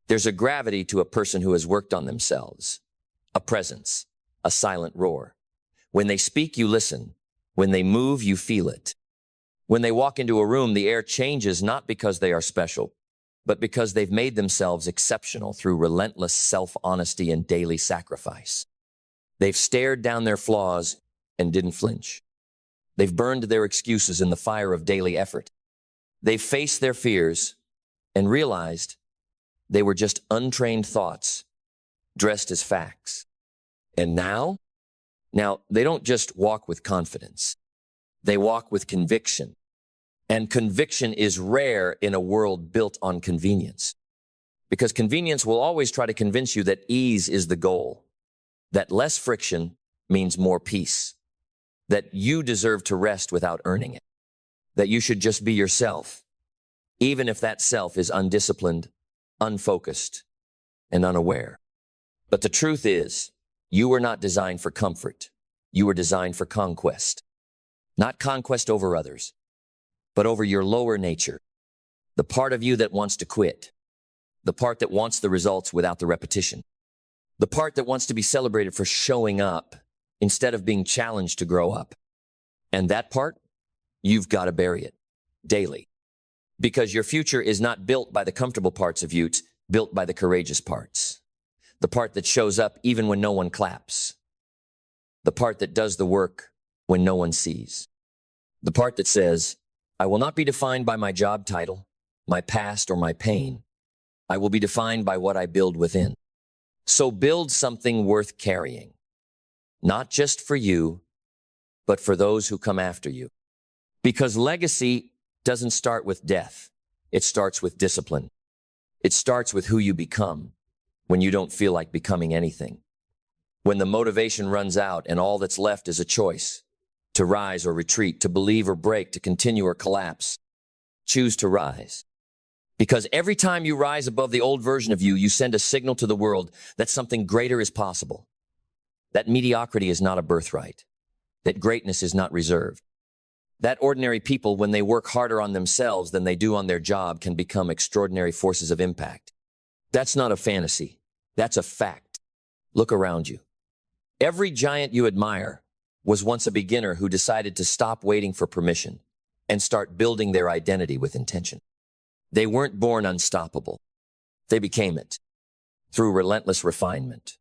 There's a gravity to a person who has worked on themselves, a presence, a silent roar. When they speak, you listen. When they move, you feel it. When they walk into a room, the air changes not because they are special, but because they've made themselves exceptional through relentless self-honesty and daily sacrifice. They've stared down their flaws and didn't flinch. They've burned their excuses in the fire of daily effort. They've faced their fears and realized they were just untrained thoughts dressed as facts. And now they don't just walk with confidence. They walk with conviction. And conviction is rare in a world built on convenience. Because convenience will always try to convince you that ease is the goal, that less friction means more peace, that you deserve to rest without earning it, that you should just be yourself, even if that self is undisciplined, unfocused, and unaware. But the truth is, you were not designed for comfort. You were designed for conquest. Not conquest over others, but over your lower nature, the part of you that wants to quit, the part that wants the results without the repetition, the part that wants to be celebrated for showing up instead of being challenged to grow up. And that part, you've got to bury it daily. Because your future is not built by the comfortable parts of you, it's built by the courageous parts. The part that shows up even when no one claps. The part that does the work when no one sees. The part that says, I will not be defined by my job title, my past, or my pain. I will be defined by what I build within. So build something worth carrying. Not just for you, but for those who come after you. Because legacy doesn't start with death. It starts with discipline. It starts with who you become when you don't feel like becoming anything. When the motivation runs out and all that's left is a choice to rise or retreat, to believe or break, to continue or collapse. Choose to rise. Because every time you rise above the old version of you, you send a signal to the world that something greater is possible. That mediocrity is not a birthright. That greatness is not reserved. That ordinary people, when they work harder on themselves than they do on their job, can become extraordinary forces of impact. That's not a fantasy. That's a fact. Look around you. Every giant you admire was once a beginner who decided to stop waiting for permission and start building their identity with intention. They weren't born unstoppable. They became it through relentless refinement,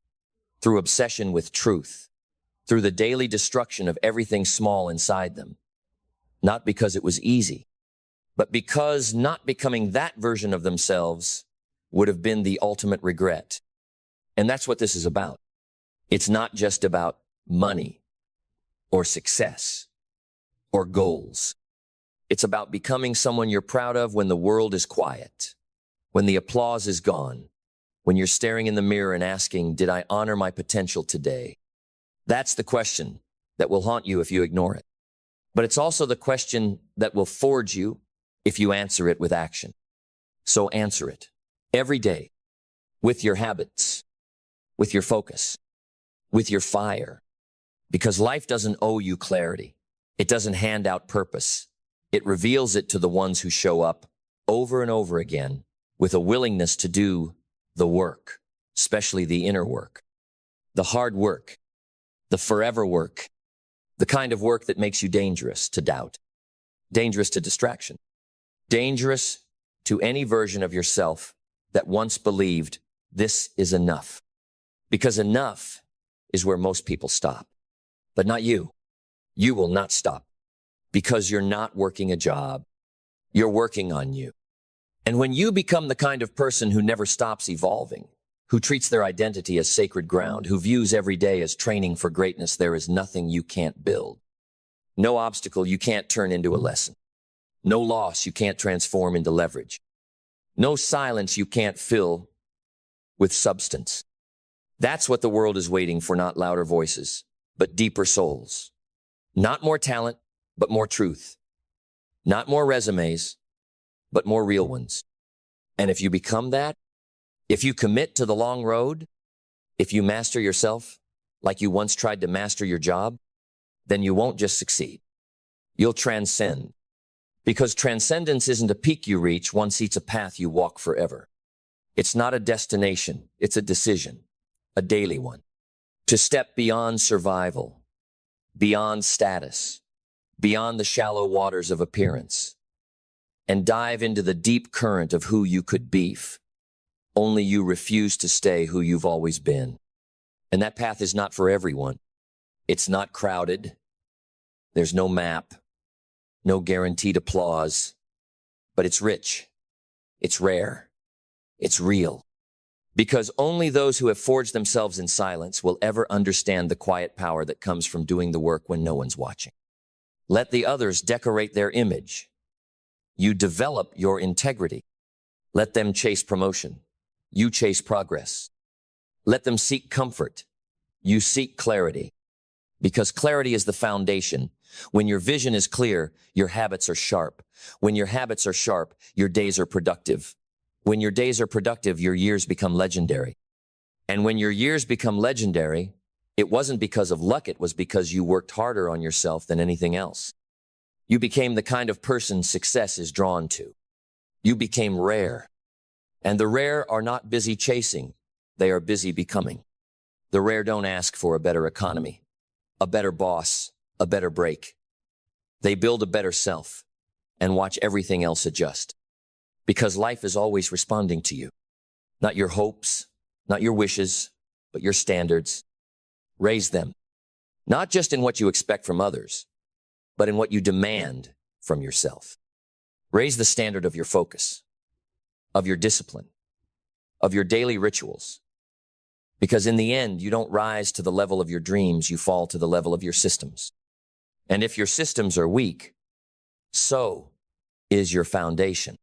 through obsession with truth, through the daily destruction of everything small inside them. Not because it was easy, but because not becoming that version of themselves would have been the ultimate regret. And that's what this is about. It's not just about money or success or goals. It's about becoming someone you're proud of when the world is quiet, when the applause is gone, when you're staring in the mirror and asking, did I honor my potential today? That's the question that will haunt you if you ignore it. But it's also the question that will forge you if you answer it with action. So answer it every day with your habits, with your focus, with your fire. Because life doesn't owe you clarity. It doesn't hand out purpose. It reveals it to the ones who show up over and over again with a willingness to do the work, especially the inner work, the hard work, the forever work, the kind of work that makes you dangerous to doubt, dangerous to distraction, dangerous to any version of yourself that once believed this is enough. Because enough is where most people stop. But not you. You will not stop because you're not working a job. You're working on you. And when you become the kind of person who never stops evolving, who treats their identity as sacred ground, who views every day as training for greatness, there is nothing you can't build. No obstacle you can't turn into a lesson. No loss you can't transform into leverage. No silence you can't fill with substance. That's what the world is waiting for, not louder voices, but deeper souls. Not more talent, but more truth. Not more resumes, but more real ones. And if you become that, if you commit to the long road, if you master yourself like you once tried to master your job, then you won't just succeed. You'll transcend. Because transcendence isn't a peak you reach, once it's a path you walk forever. It's not a destination, it's a decision, a daily one. To step beyond survival, beyond status, beyond the shallow waters of appearance, and dive into the deep current of who you could be. Only you refuse to stay who you've always been. And that path is not for everyone. It's not crowded. There's no map, no guaranteed applause, but it's rich. It's rare. It's real. Because only those who have forged themselves in silence will ever understand the quiet power that comes from doing the work when no one's watching. Let the others decorate their image. You develop your integrity. Let them chase promotion. You chase progress. Let them seek comfort. You seek clarity. Because clarity is the foundation. When your vision is clear, your habits are sharp. When your habits are sharp, your days are productive. When your days are productive, your years become legendary. And when your years become legendary, it wasn't because of luck, it was because you worked harder on yourself than anything else. You became the kind of person success is drawn to. You became rare. And the rare are not busy chasing, they are busy becoming. The rare don't ask for a better economy, a better boss, a better break. They build a better self and watch everything else adjust. Because life is always responding to you. Not your hopes, not your wishes, but your standards. Raise them. Not just in what you expect from others, but in what you demand from yourself. Raise the standard of your focus, of your discipline, of your daily rituals. Because in the end, you don't rise to the level of your dreams, you fall to the level of your systems. And if your systems are weak, so is your foundation.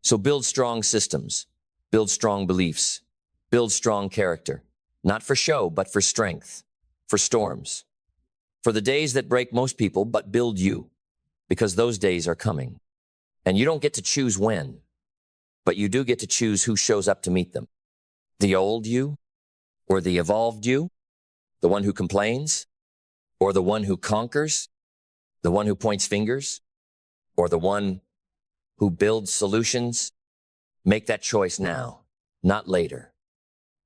So build strong systems, build strong beliefs, build strong character, not for show, but for strength, for storms, for the days that break most people, but build you, because those days are coming. And you don't get to choose when, but you do get to choose who shows up to meet them. The old you, or the evolved you, the one who complains, or the one who conquers, the one who points fingers, or the one who builds solutions. Make that choice now, not later.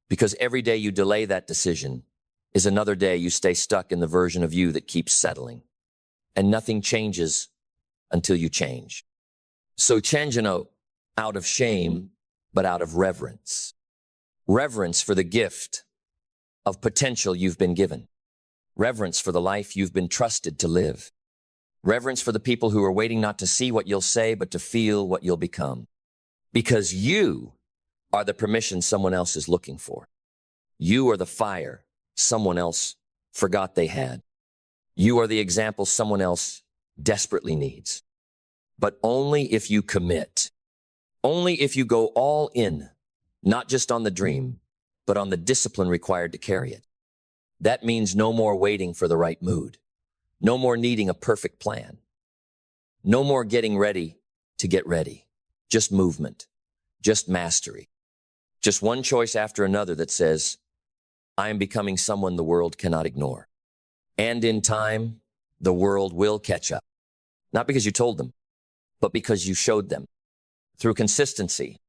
Because every day you delay that decision is another day you stay stuck in the version of you that keeps settling. And nothing changes until you change. So change out of shame, but out of reverence. Reverence for the gift of potential you've been given. Reverence for the life you've been trusted to live. Reverence for the people who are waiting not to see what you'll say, but to feel what you'll become. Because you are the permission someone else is looking for. You are the fire someone else forgot they had. You are the example someone else desperately needs. But only if you commit. Only if you go all in, not just on the dream, but on the discipline required to carry it. That means no more waiting for the right mood. No more needing a perfect plan. No more getting ready to get ready. Just movement. Just mastery. Just one choice after another that says, I am becoming someone the world cannot ignore. And in time, the world will catch up. Not because you told them, but because you showed them. Through consistency,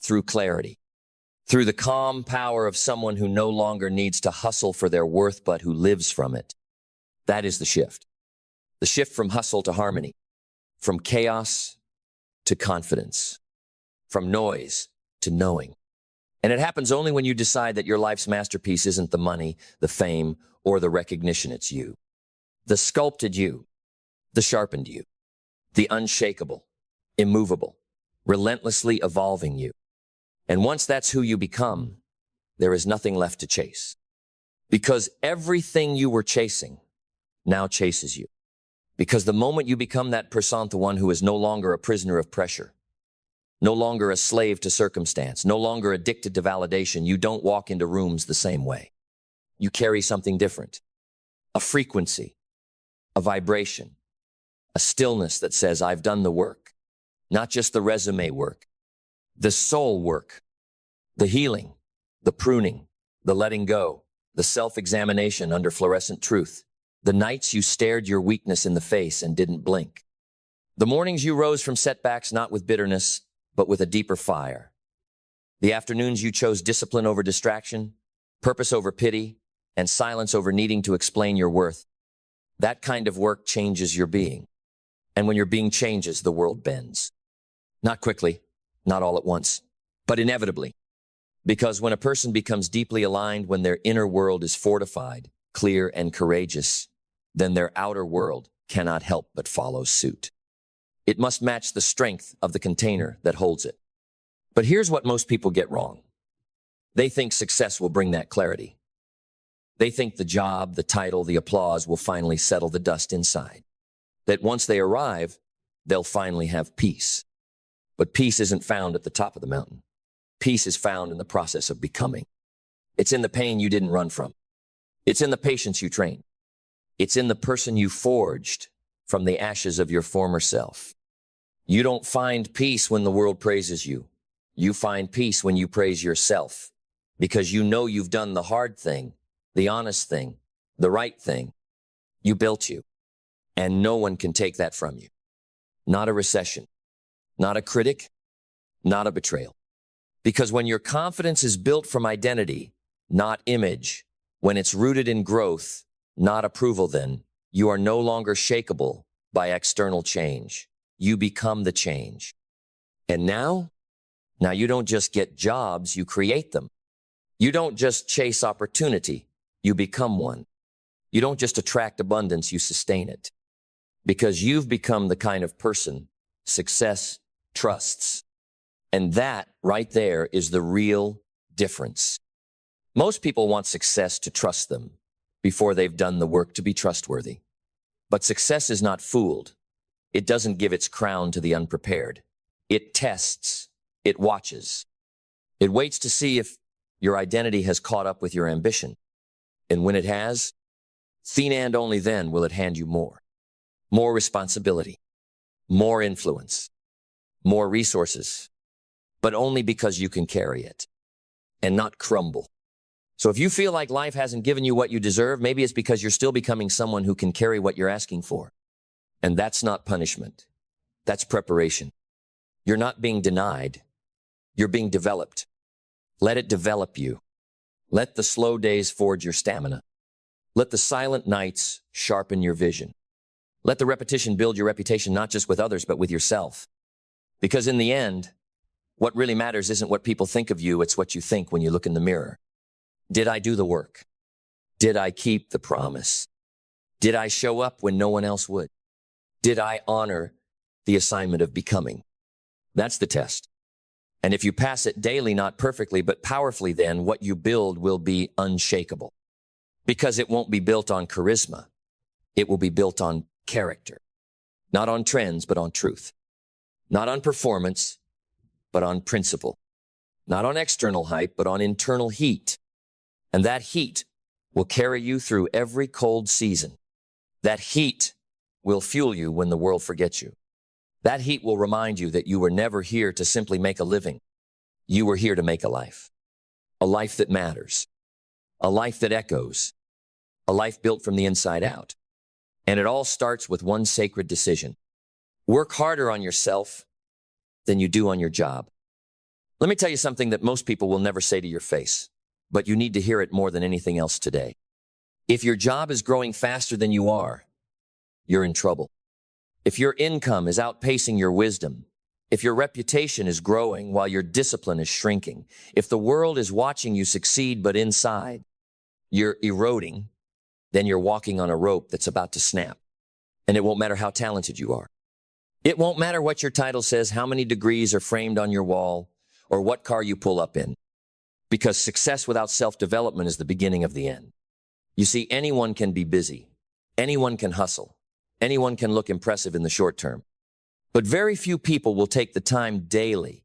through clarity, through the calm power of someone who no longer needs to hustle for their worth, but who lives from it. That is the shift. The shift from hustle to harmony, from chaos to confidence, from noise to knowing. And it happens only when you decide that your life's masterpiece isn't the money, the fame, or the recognition. It's you. The sculpted you, the sharpened you, the unshakable, immovable, relentlessly evolving you. And once that's who you become, there is nothing left to chase. Because everything you were chasing now chases you. Because the moment you become that person, the one who is no longer a prisoner of pressure, no longer a slave to circumstance, no longer addicted to validation, you don't walk into rooms the same way. You carry something different, a frequency, a vibration, a stillness that says, I've done the work, not just the resume work, the soul work, the healing, the pruning, the letting go, the self-examination under fluorescent truth, the nights you stared your weakness in the face and didn't blink, the mornings you rose from setbacks not with bitterness, but with a deeper fire, the afternoons you chose discipline over distraction, purpose over pity, and silence over needing to explain your worth. That kind of work changes your being. And when your being changes, the world bends. Not quickly, not all at once, but inevitably. Because when a person becomes deeply aligned, when their inner world is fortified, clear, and courageous, then their outer world cannot help but follow suit. It must match the strength of the container that holds it. But here's what most people get wrong. They think success will bring that clarity. They think the job, the title, the applause will finally settle the dust inside. That once they arrive, they'll finally have peace. But peace isn't found at the top of the mountain. Peace is found in the process of becoming. It's in the pain you didn't run from. It's in the patience you trained. It's in the person you forged from the ashes of your former self. You don't find peace when the world praises you. You find peace when you praise yourself, because you know you've done the hard thing, the honest thing, the right thing. You built you, and no one can take that from you. Not a recession, not a critic, not a betrayal. Because when your confidence is built from identity, not image, when it's rooted in growth, not approval, then you are no longer shakeable by external change. You become the change. And now you don't just get jobs, you create them. You don't just chase opportunity, you become one. You don't just attract abundance, you sustain it. Because you've become the kind of person success trusts. And that right there is the real difference. Most people want success to trust them before they've done the work to be trustworthy. But success is not fooled. It doesn't give its crown to the unprepared. It tests. It watches. It waits to see if your identity has caught up with your ambition. And when it has, then and only then will it hand you more. More responsibility, more influence, more resources, but only because you can carry it and not crumble. So if you feel like life hasn't given you what you deserve, maybe it's because you're still becoming someone who can carry what you're asking for. And that's not punishment. That's preparation. You're not being denied. You're being developed. Let it develop you. Let the slow days forge your stamina. Let the silent nights sharpen your vision. Let the repetition build your reputation, not just with others, but with yourself. Because in the end, what really matters isn't what people think of you, it's what you think when you look in the mirror. Did I do the work? Did I keep the promise? Did I show up when no one else would? Did I honor the assignment of becoming? That's the test. And if you pass it daily, not perfectly, but powerfully, then what you build will be unshakable. Because it won't be built on charisma. It will be built on character. Not on trends, but on truth. Not on performance, but on principle. Not on external hype, but on internal heat. And that heat will carry you through every cold season. That heat will fuel you when the world forgets you. That heat will remind you that you were never here to simply make a living. You were here to make a life that matters, a life that echoes, a life built from the inside out. And it all starts with one sacred decision. Work harder on yourself than you do on your job. Let me tell you something that most people will never say to your face, but you need to hear it more than anything else today. If your job is growing faster than you are, you're in trouble. If your income is outpacing your wisdom, if your reputation is growing while your discipline is shrinking, if the world is watching you succeed but inside you're eroding, then you're walking on a rope that's about to snap. And it won't matter how talented you are. It won't matter what your title says, how many degrees are framed on your wall, or what car you pull up in. Because success without self-development is the beginning of the end. You see, anyone can be busy. Anyone can hustle. Anyone can look impressive in the short term. But very few people will take the time daily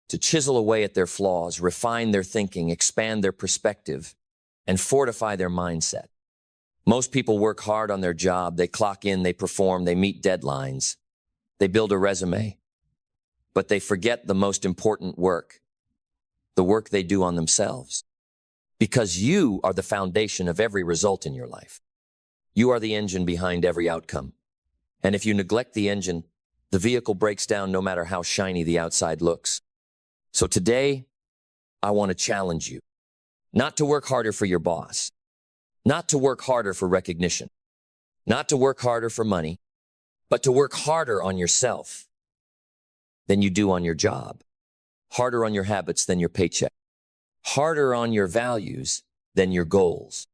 to chisel away at their flaws, refine their thinking, expand their perspective, and fortify their mindset. Most people work hard on their job. They clock in, they perform, they meet deadlines. They build a resume. But they forget the most important work, the work they do on themselves. Because you are the foundation of every result in your life. You are the engine behind every outcome. And if you neglect the engine, the vehicle breaks down no matter how shiny the outside looks. So today, I want to challenge you not to work harder for your boss, not to work harder for recognition, not to work harder for money, but to work harder on yourself than you do on your job, harder on your habits than your paycheck, harder on your values than your goals,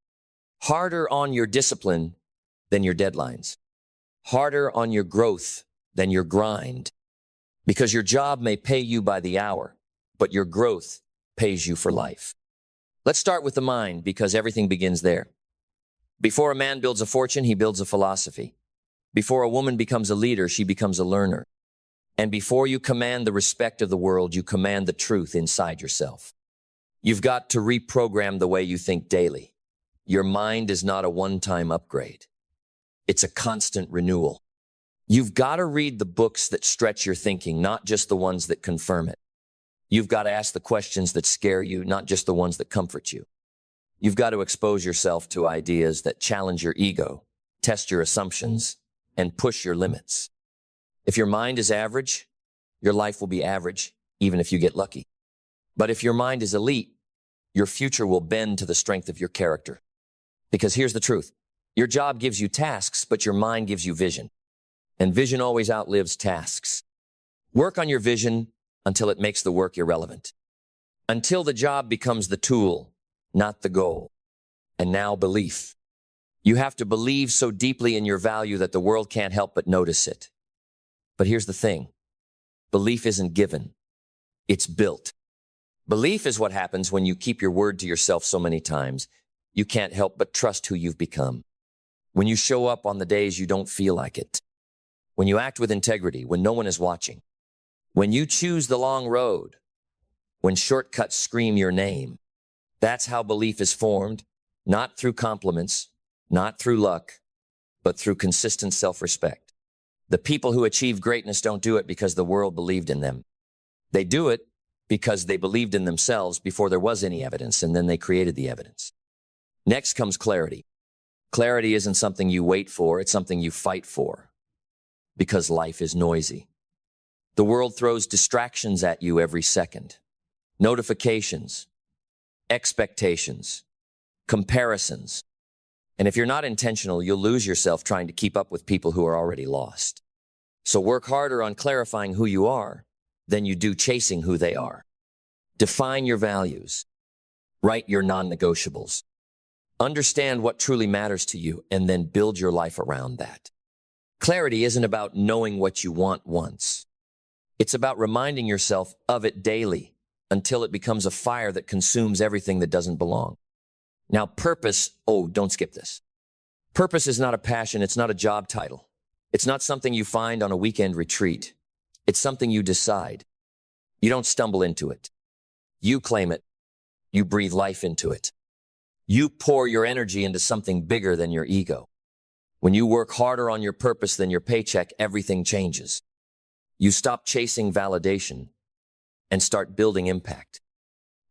harder on your discipline than your deadlines, harder on your growth than your grind. Because your job may pay you by the hour, but your growth pays you for life. Let's start with the mind, because everything begins there. Before a man builds a fortune, he builds a philosophy. Before a woman becomes a leader, she becomes a learner. And before you command the respect of the world, you command the truth inside yourself. You've got to reprogram the way you think daily. Your mind is not a one-time upgrade. It's a constant renewal. You've got to read the books that stretch your thinking, not just the ones that confirm it. You've got to ask the questions that scare you, not just the ones that comfort you. You've got to expose yourself to ideas that challenge your ego, test your assumptions, and push your limits. If your mind is average, your life will be average, even if you get lucky. But if your mind is elite, your future will bend to the strength of your character. Because here's the truth. Your job gives you tasks, but your mind gives you vision. And vision always outlives tasks. Work on your vision until it makes the work irrelevant. Until the job becomes the tool, not the goal. And now belief. You have to believe so deeply in your value that the world can't help but notice it. But here's the thing. Belief isn't given. It's built. Belief is what happens when you keep your word to yourself so many times. You can't help but trust who you've become. When you show up on the days you don't feel like it. When you act with integrity, when no one is watching. When you choose the long road. When shortcuts scream your name. That's how belief is formed, not through compliments, not through luck, but through consistent self-respect. The people who achieve greatness don't do it because the world believed in them. They do it because they believed in themselves before there was any evidence, and then they created the evidence. Next comes clarity. Clarity isn't something you wait for, it's something you fight for. Because life is noisy. The world throws distractions at you every second. Notifications, expectations, comparisons. And if you're not intentional, you'll lose yourself trying to keep up with people who are already lost. So work harder on clarifying who you are than you do chasing who they are. Define your values. Write your non-negotiables. Understand what truly matters to you and then build your life around that. Clarity isn't about knowing what you want once. It's about reminding yourself of it daily until it becomes a fire that consumes everything that doesn't belong. Now, purpose, don't skip this. Purpose is not a passion, it's not a job title. It's not something you find on a weekend retreat. It's something you decide. You don't stumble into it. You claim it. You breathe life into it. You pour your energy into something bigger than your ego. When you work harder on your purpose than your paycheck, everything changes. You stop chasing validation and start building impact.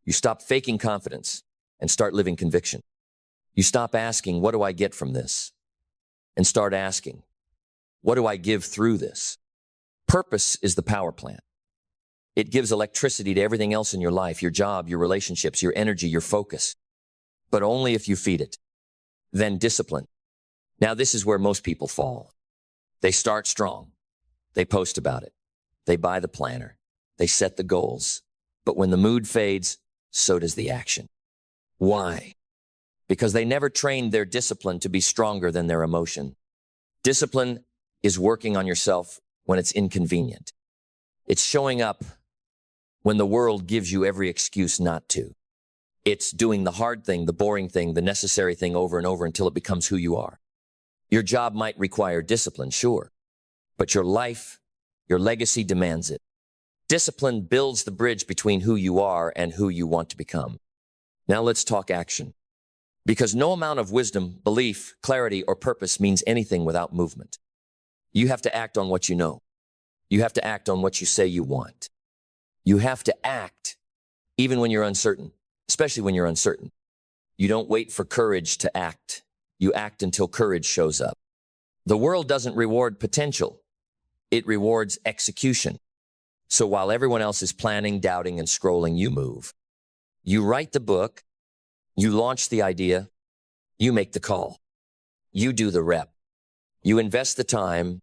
You stop faking confidence and start living conviction. You stop asking, what do I get from this? And start asking, what do I give through this? Purpose is the power plant. It gives electricity to everything else in your life, your job, your relationships, your energy, your focus. But only if you feed it. Then discipline. Now, this is where most people fall. They start strong. They post about it. They buy the planner. They set the goals. But when the mood fades, so does the action. Why? Because they never trained their discipline to be stronger than their emotion. Discipline is working on yourself when it's inconvenient. It's showing up when the world gives you every excuse not to. It's doing the hard thing, the boring thing, the necessary thing over and over until it becomes who you are. Your job might require discipline, sure, but your life, your legacy demands it. Discipline builds the bridge between who you are and who you want to become. Now let's talk action. Because no amount of wisdom, belief, clarity, or purpose means anything without movement. You have to act on what you know. You have to act on what you say you want. You have to act even when you're uncertain, especially when you're uncertain. You don't wait for courage to act. You act until courage shows up. The world doesn't reward potential. It rewards execution. So while everyone else is planning, doubting, and scrolling, you move. You write the book. You launch the idea. You make the call. You do the rep. You invest the time.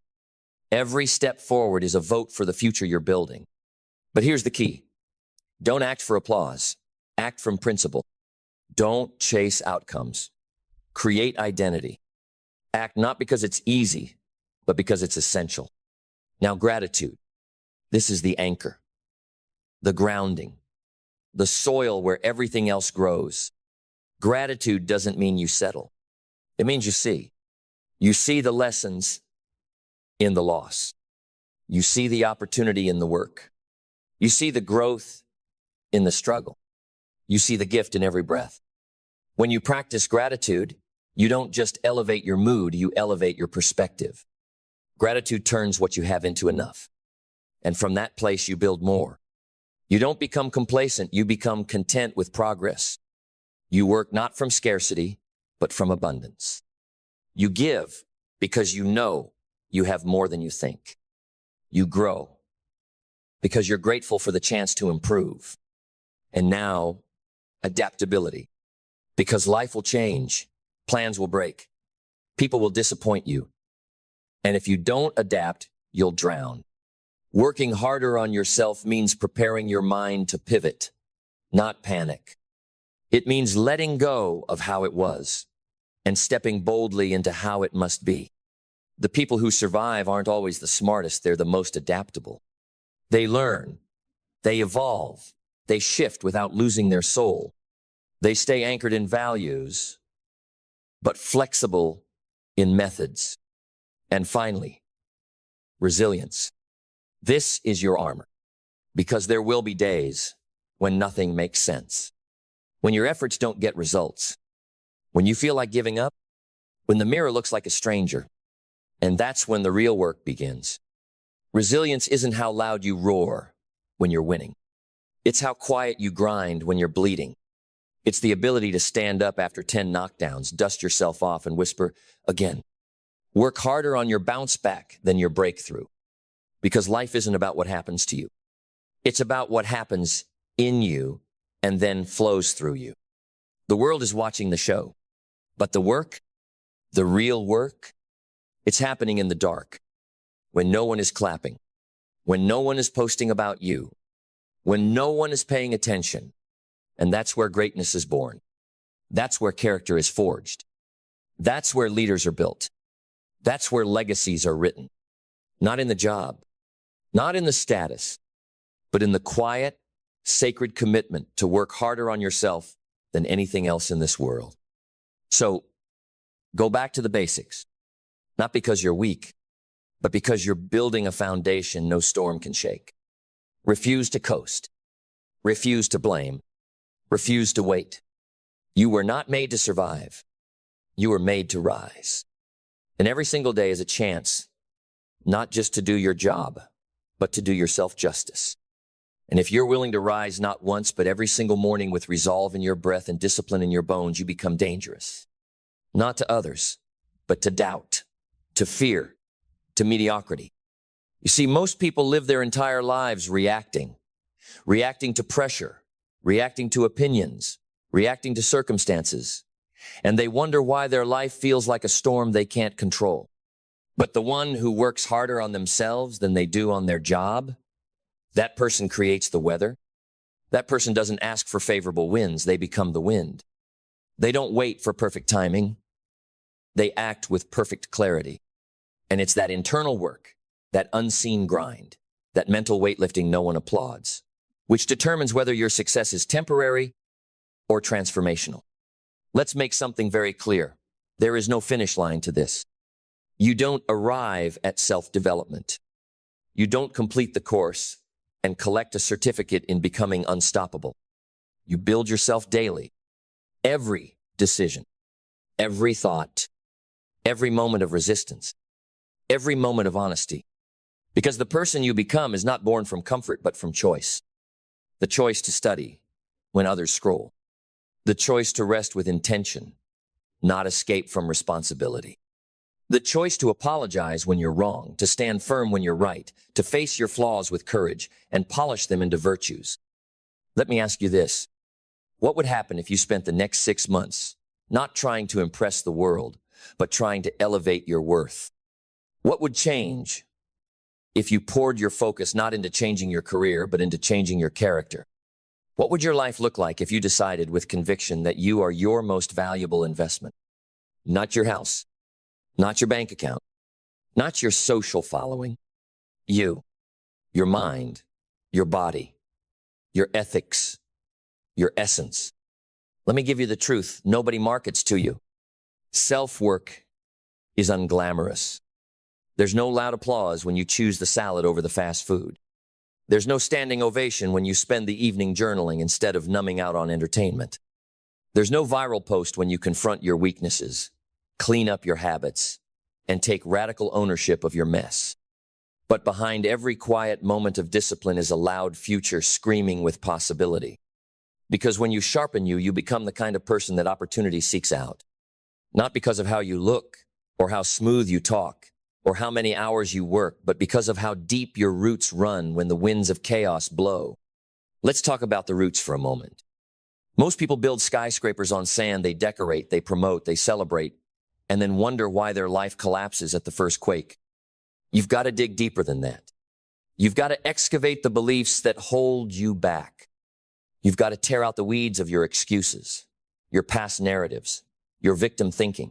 Every step forward is a vote for the future you're building. But here's the key. Don't act for applause. Act from principle. Don't chase outcomes. Create identity. Act not because it's easy, but because it's essential. Now, gratitude. This is the anchor, the grounding, the soil where everything else grows. Gratitude doesn't mean you settle. It means you see. You see the lessons in the loss. You see the opportunity in the work. You see the growth in the struggle. You see the gift in every breath. When you practice gratitude, you don't just elevate your mood, you elevate your perspective. Gratitude turns what you have into enough. And from that place, you build more. You don't become complacent, you become content with progress. You work not from scarcity, but from abundance. You give because you know you have more than you think. You grow because you're grateful for the chance to improve. And now, adaptability. Because life will change, plans will break, people will disappoint you. And if you don't adapt, you'll drown. Working harder on yourself means preparing your mind to pivot, not panic. It means letting go of how it was and stepping boldly into how it must be. The people who survive aren't always the smartest, they're the most adaptable. They learn, they evolve, they shift without losing their soul. They stay anchored in values, but flexible in methods. And finally, resilience. This is your armor, because there will be days when nothing makes sense, when your efforts don't get results, when you feel like giving up, when the mirror looks like a stranger, and that's when the real work begins. Resilience isn't how loud you roar when you're winning. It's how quiet you grind when you're bleeding. It's the ability to stand up after 10 knockdowns, dust yourself off, and whisper again. Work harder on your bounce back than your breakthrough. Because life isn't about what happens to you. It's about what happens in you and then flows through you. The world is watching the show, but the work, the real work, it's happening in the dark, when no one is clapping, when no one is posting about you, when no one is paying attention. And that's where greatness is born. That's where character is forged. That's where leaders are built. That's where legacies are written. Not in the job, not in the status, but in the quiet, sacred commitment to work harder on yourself than anything else in this world. So go back to the basics, not because you're weak, but because you're building a foundation no storm can shake. Refuse to coast. Refuse to blame. Refuse to wait. You were not made to survive. You were made to rise. And every single day is a chance, not just to do your job, but to do yourself justice. And if you're willing to rise not once, but every single morning with resolve in your breath and discipline in your bones, you become dangerous. Not to others, but to doubt, to fear, to mediocrity. You see, most people live their entire lives reacting to pressure, reacting to opinions, reacting to circumstances, and they wonder why their life feels like a storm they can't control. But the one who works harder on themselves than they do on their job, that person creates the weather. That person doesn't ask for favorable winds, they become the wind. They don't wait for perfect timing. They act with perfect clarity. And it's that internal work, that unseen grind, that mental weightlifting no one applauds, which determines whether your success is temporary or transformational. Let's make something very clear. There is no finish line to this. You don't arrive at self-development. You don't complete the course and collect a certificate in becoming unstoppable. You build yourself daily. Every decision, every thought, every moment of resistance, every moment of honesty. Because the person you become is not born from comfort, but from choice. The choice to study when others scroll. The choice to rest with intention, not escape from responsibility. The choice to apologize when you're wrong, to stand firm when you're right, to face your flaws with courage and polish them into virtues. Let me ask you this. What would happen if you spent the next 6 months not trying to impress the world, but trying to elevate your worth? What would change if you poured your focus not into changing your career, but into changing your character? What would your life look like if you decided with conviction that you are your most valuable investment? Not your house, not your bank account, not your social following. You, your mind, your body, your ethics, your essence. Let me give you the truth. Nobody markets to you. Self-work is unglamorous. There's no loud applause when you choose the salad over the fast food. There's no standing ovation when you spend the evening journaling instead of numbing out on entertainment. There's no viral post when you confront your weaknesses, clean up your habits, and take radical ownership of your mess. But behind every quiet moment of discipline is a loud future screaming with possibility. Because when you sharpen you become the kind of person that opportunity seeks out. Not because of how you look, or how smooth you talk, or how many hours you work, but because of how deep your roots run when the winds of chaos blow. Let's talk about the roots for a moment. Most people build skyscrapers on sand. They decorate, they promote, they celebrate, and then wonder why their life collapses at the first quake. You've got to dig deeper than that. You've got to excavate the beliefs that hold you back. You've got to tear out the weeds of your excuses, your past narratives, your victim thinking.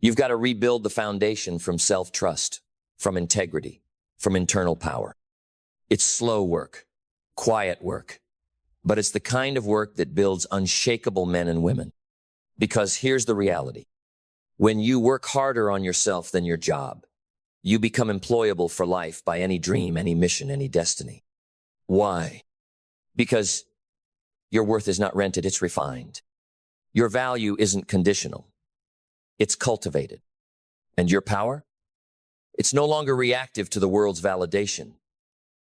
You've got to rebuild the foundation from self-trust, from integrity, from internal power. It's slow work, quiet work, but it's the kind of work that builds unshakable men and women. Because here's the reality. When you work harder on yourself than your job, you become employable for life by any dream, any mission, any destiny. Why? Because your worth is not rented, it's refined. Your value isn't conditional. It's cultivated. And your power? It's no longer reactive to the world's validation.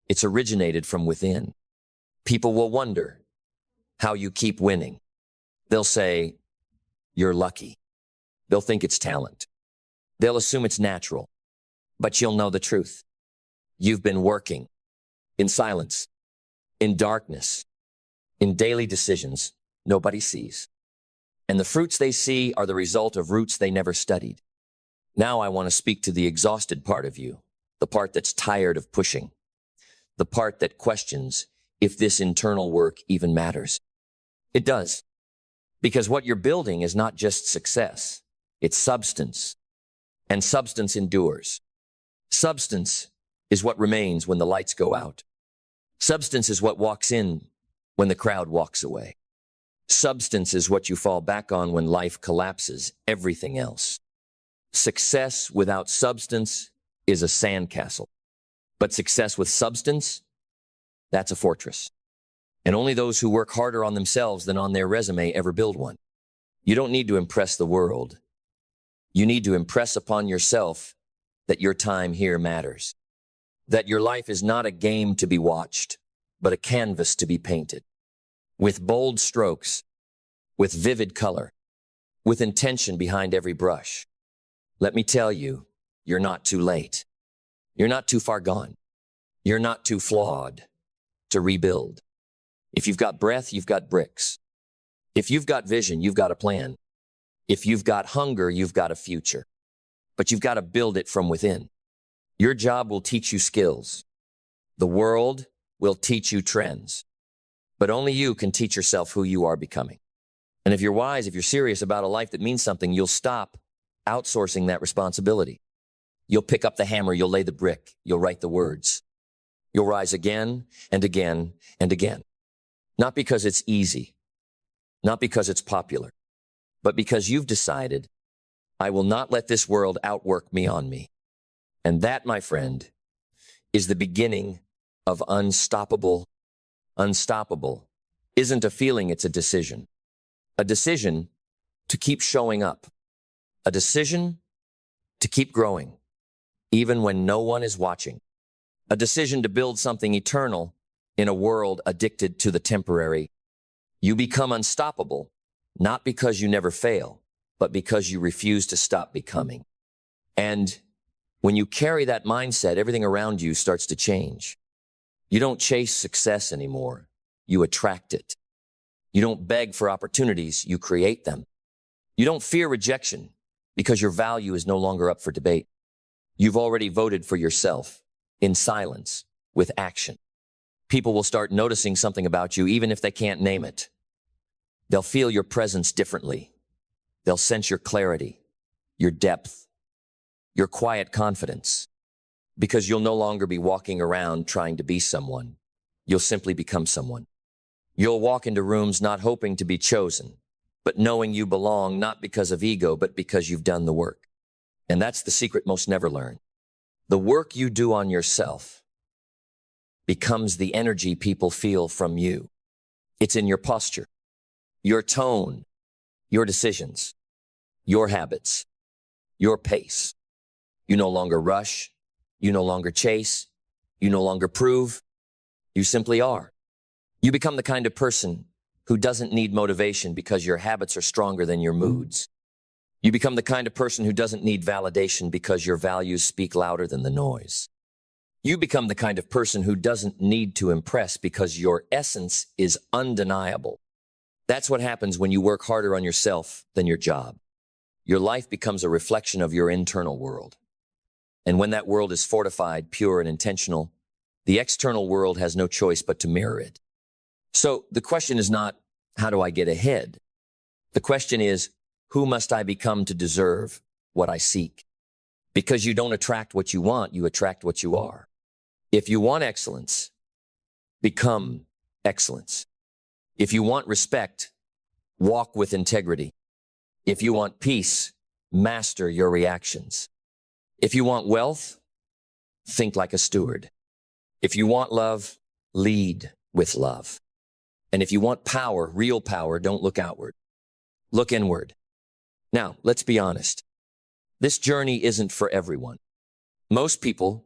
It's originated from within. People will wonder how you keep winning. They'll say, you're lucky. They'll think it's talent. They'll assume it's natural. But you'll know the truth. You've been working in silence, in darkness, in daily decisions nobody sees. And the fruits they see are the result of roots they never studied. Now I want to speak to the exhausted part of you, the part that's tired of pushing, the part that questions if this internal work even matters. It does, because what you're building is not just success, it's substance, and substance endures. Substance is what remains when the lights go out. Substance is what walks in when the crowd walks away. Substance is what you fall back on when life collapses everything else. Success without substance is a sandcastle. But success with substance, that's a fortress. And only those who work harder on themselves than on their resume ever build one. You don't need to impress the world. You need to impress upon yourself that your time here matters, that your life is not a game to be watched, but a canvas to be painted, with bold strokes, with vivid color, with intention behind every brush. Let me tell you, you're not too late. You're not too far gone. You're not too flawed to rebuild. If you've got breath, you've got bricks. If you've got vision, you've got a plan. If you've got hunger, you've got a future. But you've got to build it from within. Your job will teach you skills. The world will teach you trends. But only you can teach yourself who you are becoming. And if you're wise, if you're serious about a life that means something, you'll stop outsourcing that responsibility. You'll pick up the hammer, you'll lay the brick, you'll write the words. You'll rise again and again and again. Not because it's easy, not because it's popular, but because you've decided, I will not let this world outwork me on me. And that, my friend, is the beginning of unstoppable. Unstoppable isn't a feeling, it's a decision. A decision to keep showing up. A decision to keep growing, even when no one is watching. A decision to build something eternal in a world addicted to the temporary. You become unstoppable, not because you never fail, but because you refuse to stop becoming. And when you carry that mindset, everything around you starts to change. You don't chase success anymore. You attract it. You don't beg for opportunities. You create them. You don't fear rejection because your value is no longer up for debate. You've already voted for yourself in silence with action. People will start noticing something about you even if they can't name it. They'll feel your presence differently. They'll sense your clarity, your depth, your quiet confidence, because you'll no longer be walking around trying to be someone. You'll simply become someone. You'll walk into rooms not hoping to be chosen, but knowing you belong not because of ego, but because you've done the work. And that's the secret most never learn. The work you do on yourself becomes the energy people feel from you. It's in your posture, your tone, your decisions, your habits, your pace. You no longer rush. You no longer chase. You no longer prove. You simply are. You become the kind of person who doesn't need motivation because your habits are stronger than your moods. You become the kind of person who doesn't need validation because your values speak louder than the noise. You become the kind of person who doesn't need to impress because your essence is undeniable. That's what happens when you work harder on yourself than your job. Your life becomes a reflection of your internal world. And when that world is fortified, pure, and intentional, the external world has no choice but to mirror it. So the question is not, how do I get ahead? The question is, who must I become to deserve what I seek? Because you don't attract what you want, you attract what you are. If you want excellence, become excellence. If you want respect, walk with integrity. If you want peace, master your reactions. If you want wealth, think like a steward. If you want love, lead with love. And if you want power, real power, don't look outward. Look inward. Now, let's be honest. This journey isn't for everyone. Most people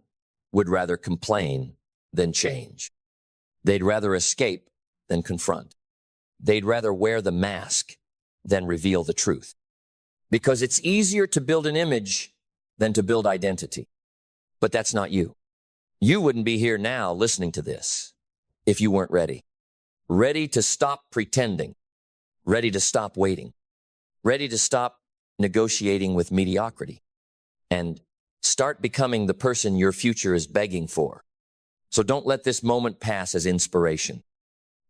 would rather complain than change. They'd rather escape than confront. They'd rather wear the mask than reveal the truth. Because it's easier to build an image than to build identity. But that's not you. You wouldn't be here now listening to this if you weren't ready. Ready to stop pretending. Ready to stop waiting. Ready to stop negotiating with mediocrity. And start becoming the person your future is begging for. So don't let this moment pass as inspiration.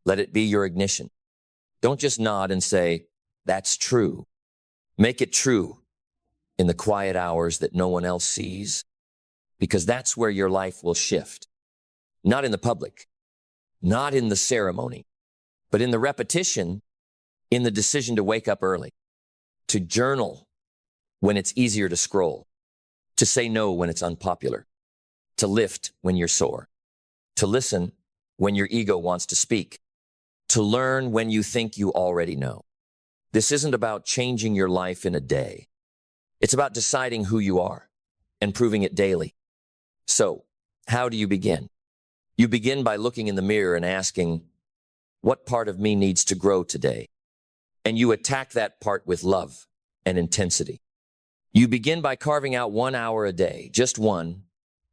Let it be your ignition. Don't just nod and say, that's true. Make it true in the quiet hours that no one else sees, because that's where your life will shift. Not in the public, not in the ceremony, but in the repetition, in the decision to wake up early, to journal when it's easier to scroll, to say no when it's unpopular, to lift when you're sore, to listen when your ego wants to speak, to learn when you think you already know. This isn't about changing your life in a day. It's about deciding who you are and proving it daily. So, how do you begin? You begin by looking in the mirror and asking, what part of me needs to grow today? And you attack that part with love and intensity. You begin by carving out 1 hour a day, just one,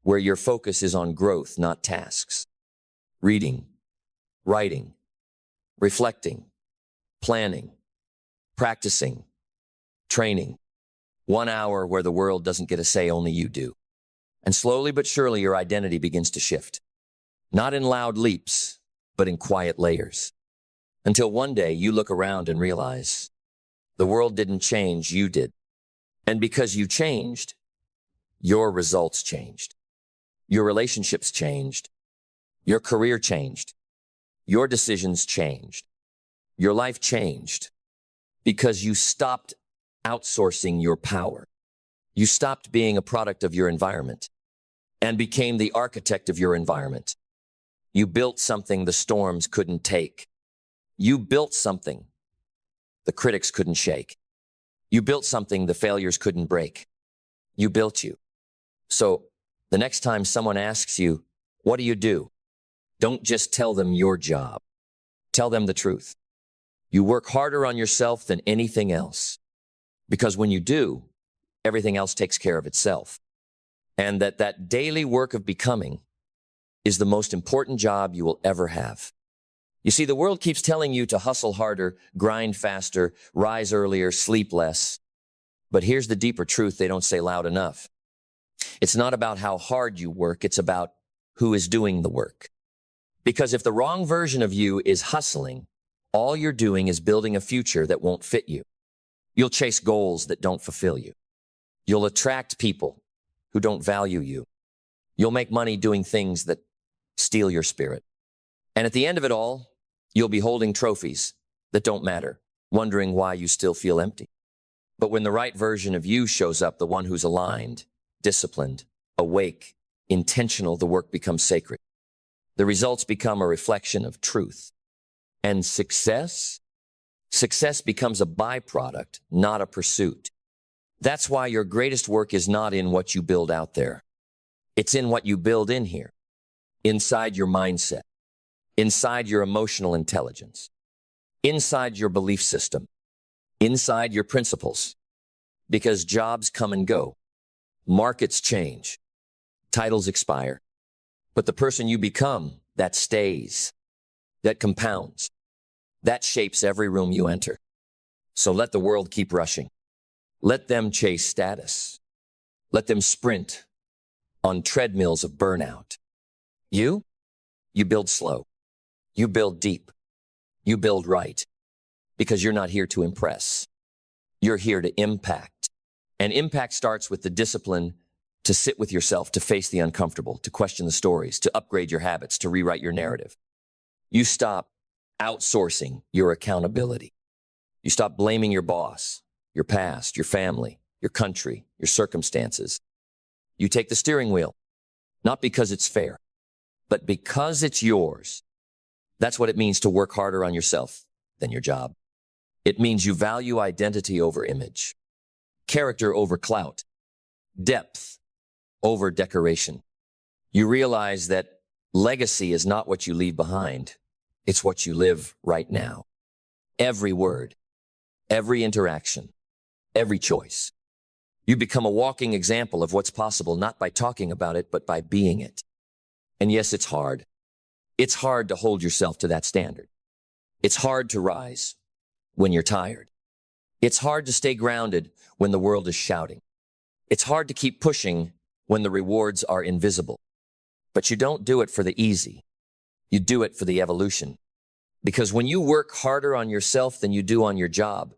where your focus is on growth, not tasks. Reading, writing, reflecting, planning, practicing, training. 1 hour where the world doesn't get a say, only you do. And slowly but surely your identity begins to shift. Not in loud leaps, but in quiet layers. Until one day you look around and realize the world didn't change, you did. And because you changed, your results changed. Your relationships changed. Your career changed. Your decisions changed. Your life changed because you stopped outsourcing your power. You stopped being a product of your environment and became the architect of your environment. You built something the storms couldn't take. You built something the critics couldn't shake. You built something the failures couldn't break. You built you. So the next time someone asks you, what do? Don't just tell them your job. Tell them the truth. You work harder on yourself than anything else. Because when you do, everything else takes care of itself. And that daily work of becoming is the most important job you will ever have. You see, the world keeps telling you to hustle harder, grind faster, rise earlier, sleep less. But here's the deeper truth they don't say loud enough. It's not about how hard you work, it's about who is doing the work. Because if the wrong version of you is hustling, all you're doing is building a future that won't fit you. You'll chase goals that don't fulfill you. You'll attract people who don't value you. You'll make money doing things that steal your spirit. And at the end of it all, you'll be holding trophies that don't matter, wondering why you still feel empty. But when the right version of you shows up, the one who's aligned, disciplined, awake, intentional, the work becomes sacred. The results become a reflection of truth. And success becomes a byproduct, not a pursuit. That's why your greatest work is not in what you build out there. It's in what you build in here, inside your mindset, inside your emotional intelligence, inside your belief system, inside your principles. Because jobs come and go, markets change, titles expire, but the person you become, that stays, that compounds, that shapes every room you enter. So let the world keep rushing. Let them chase status. Let them sprint on treadmills of burnout. You build slow. You build deep. You build right. Because you're not here to impress. You're here to impact. And impact starts with the discipline to sit with yourself, to face the uncomfortable, to question the stories, to upgrade your habits, to rewrite your narrative. You stop outsourcing your accountability. You stop blaming your boss, your past, your family, your country, your circumstances. You take the steering wheel, not because it's fair, but because it's yours. That's what it means to work harder on yourself than your job. It means you value identity over image, character over clout, depth over decoration. You realize that legacy is not what you leave behind. It's what you live right now. Every word, every interaction, every choice. You become a walking example of what's possible, not by talking about it, but by being it. And yes, it's hard. It's hard to hold yourself to that standard. It's hard to rise when you're tired. It's hard to stay grounded when the world is shouting. It's hard to keep pushing when the rewards are invisible. But you don't do it for the easy. You do it for the evolution. Because when you work harder on yourself than you do on your job,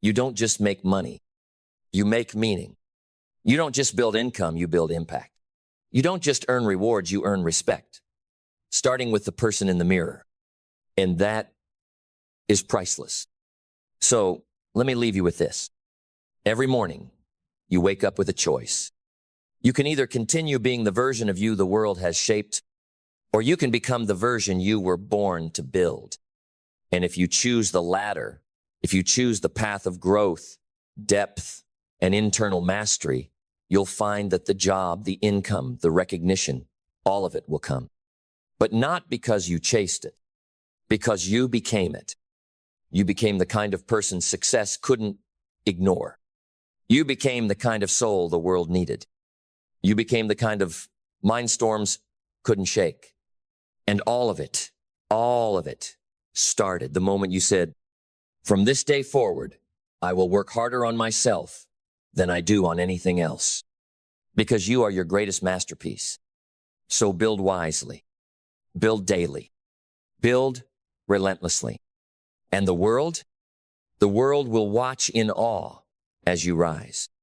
you don't just make money. You make meaning. You don't just build income, you build impact. You don't just earn rewards, you earn respect. Starting with the person in the mirror. And that is priceless. So let me leave you with this. Every morning, you wake up with a choice. You can either continue being the version of you the world has shaped, or you can become the version you were born to build. And if you choose the latter, if you choose the path of growth, depth, and internal mastery, you'll find that the job, the income, the recognition, all of it will come. But not because you chased it, because you became it. You became the kind of person success couldn't ignore. You became the kind of soul the world needed. You became the kind of mind storms couldn't shake. And all of it started the moment you said, from this day forward, I will work harder on myself than I do on anything else. Because you are your greatest masterpiece. So build wisely, build daily, build relentlessly. And the world will watch in awe as you rise.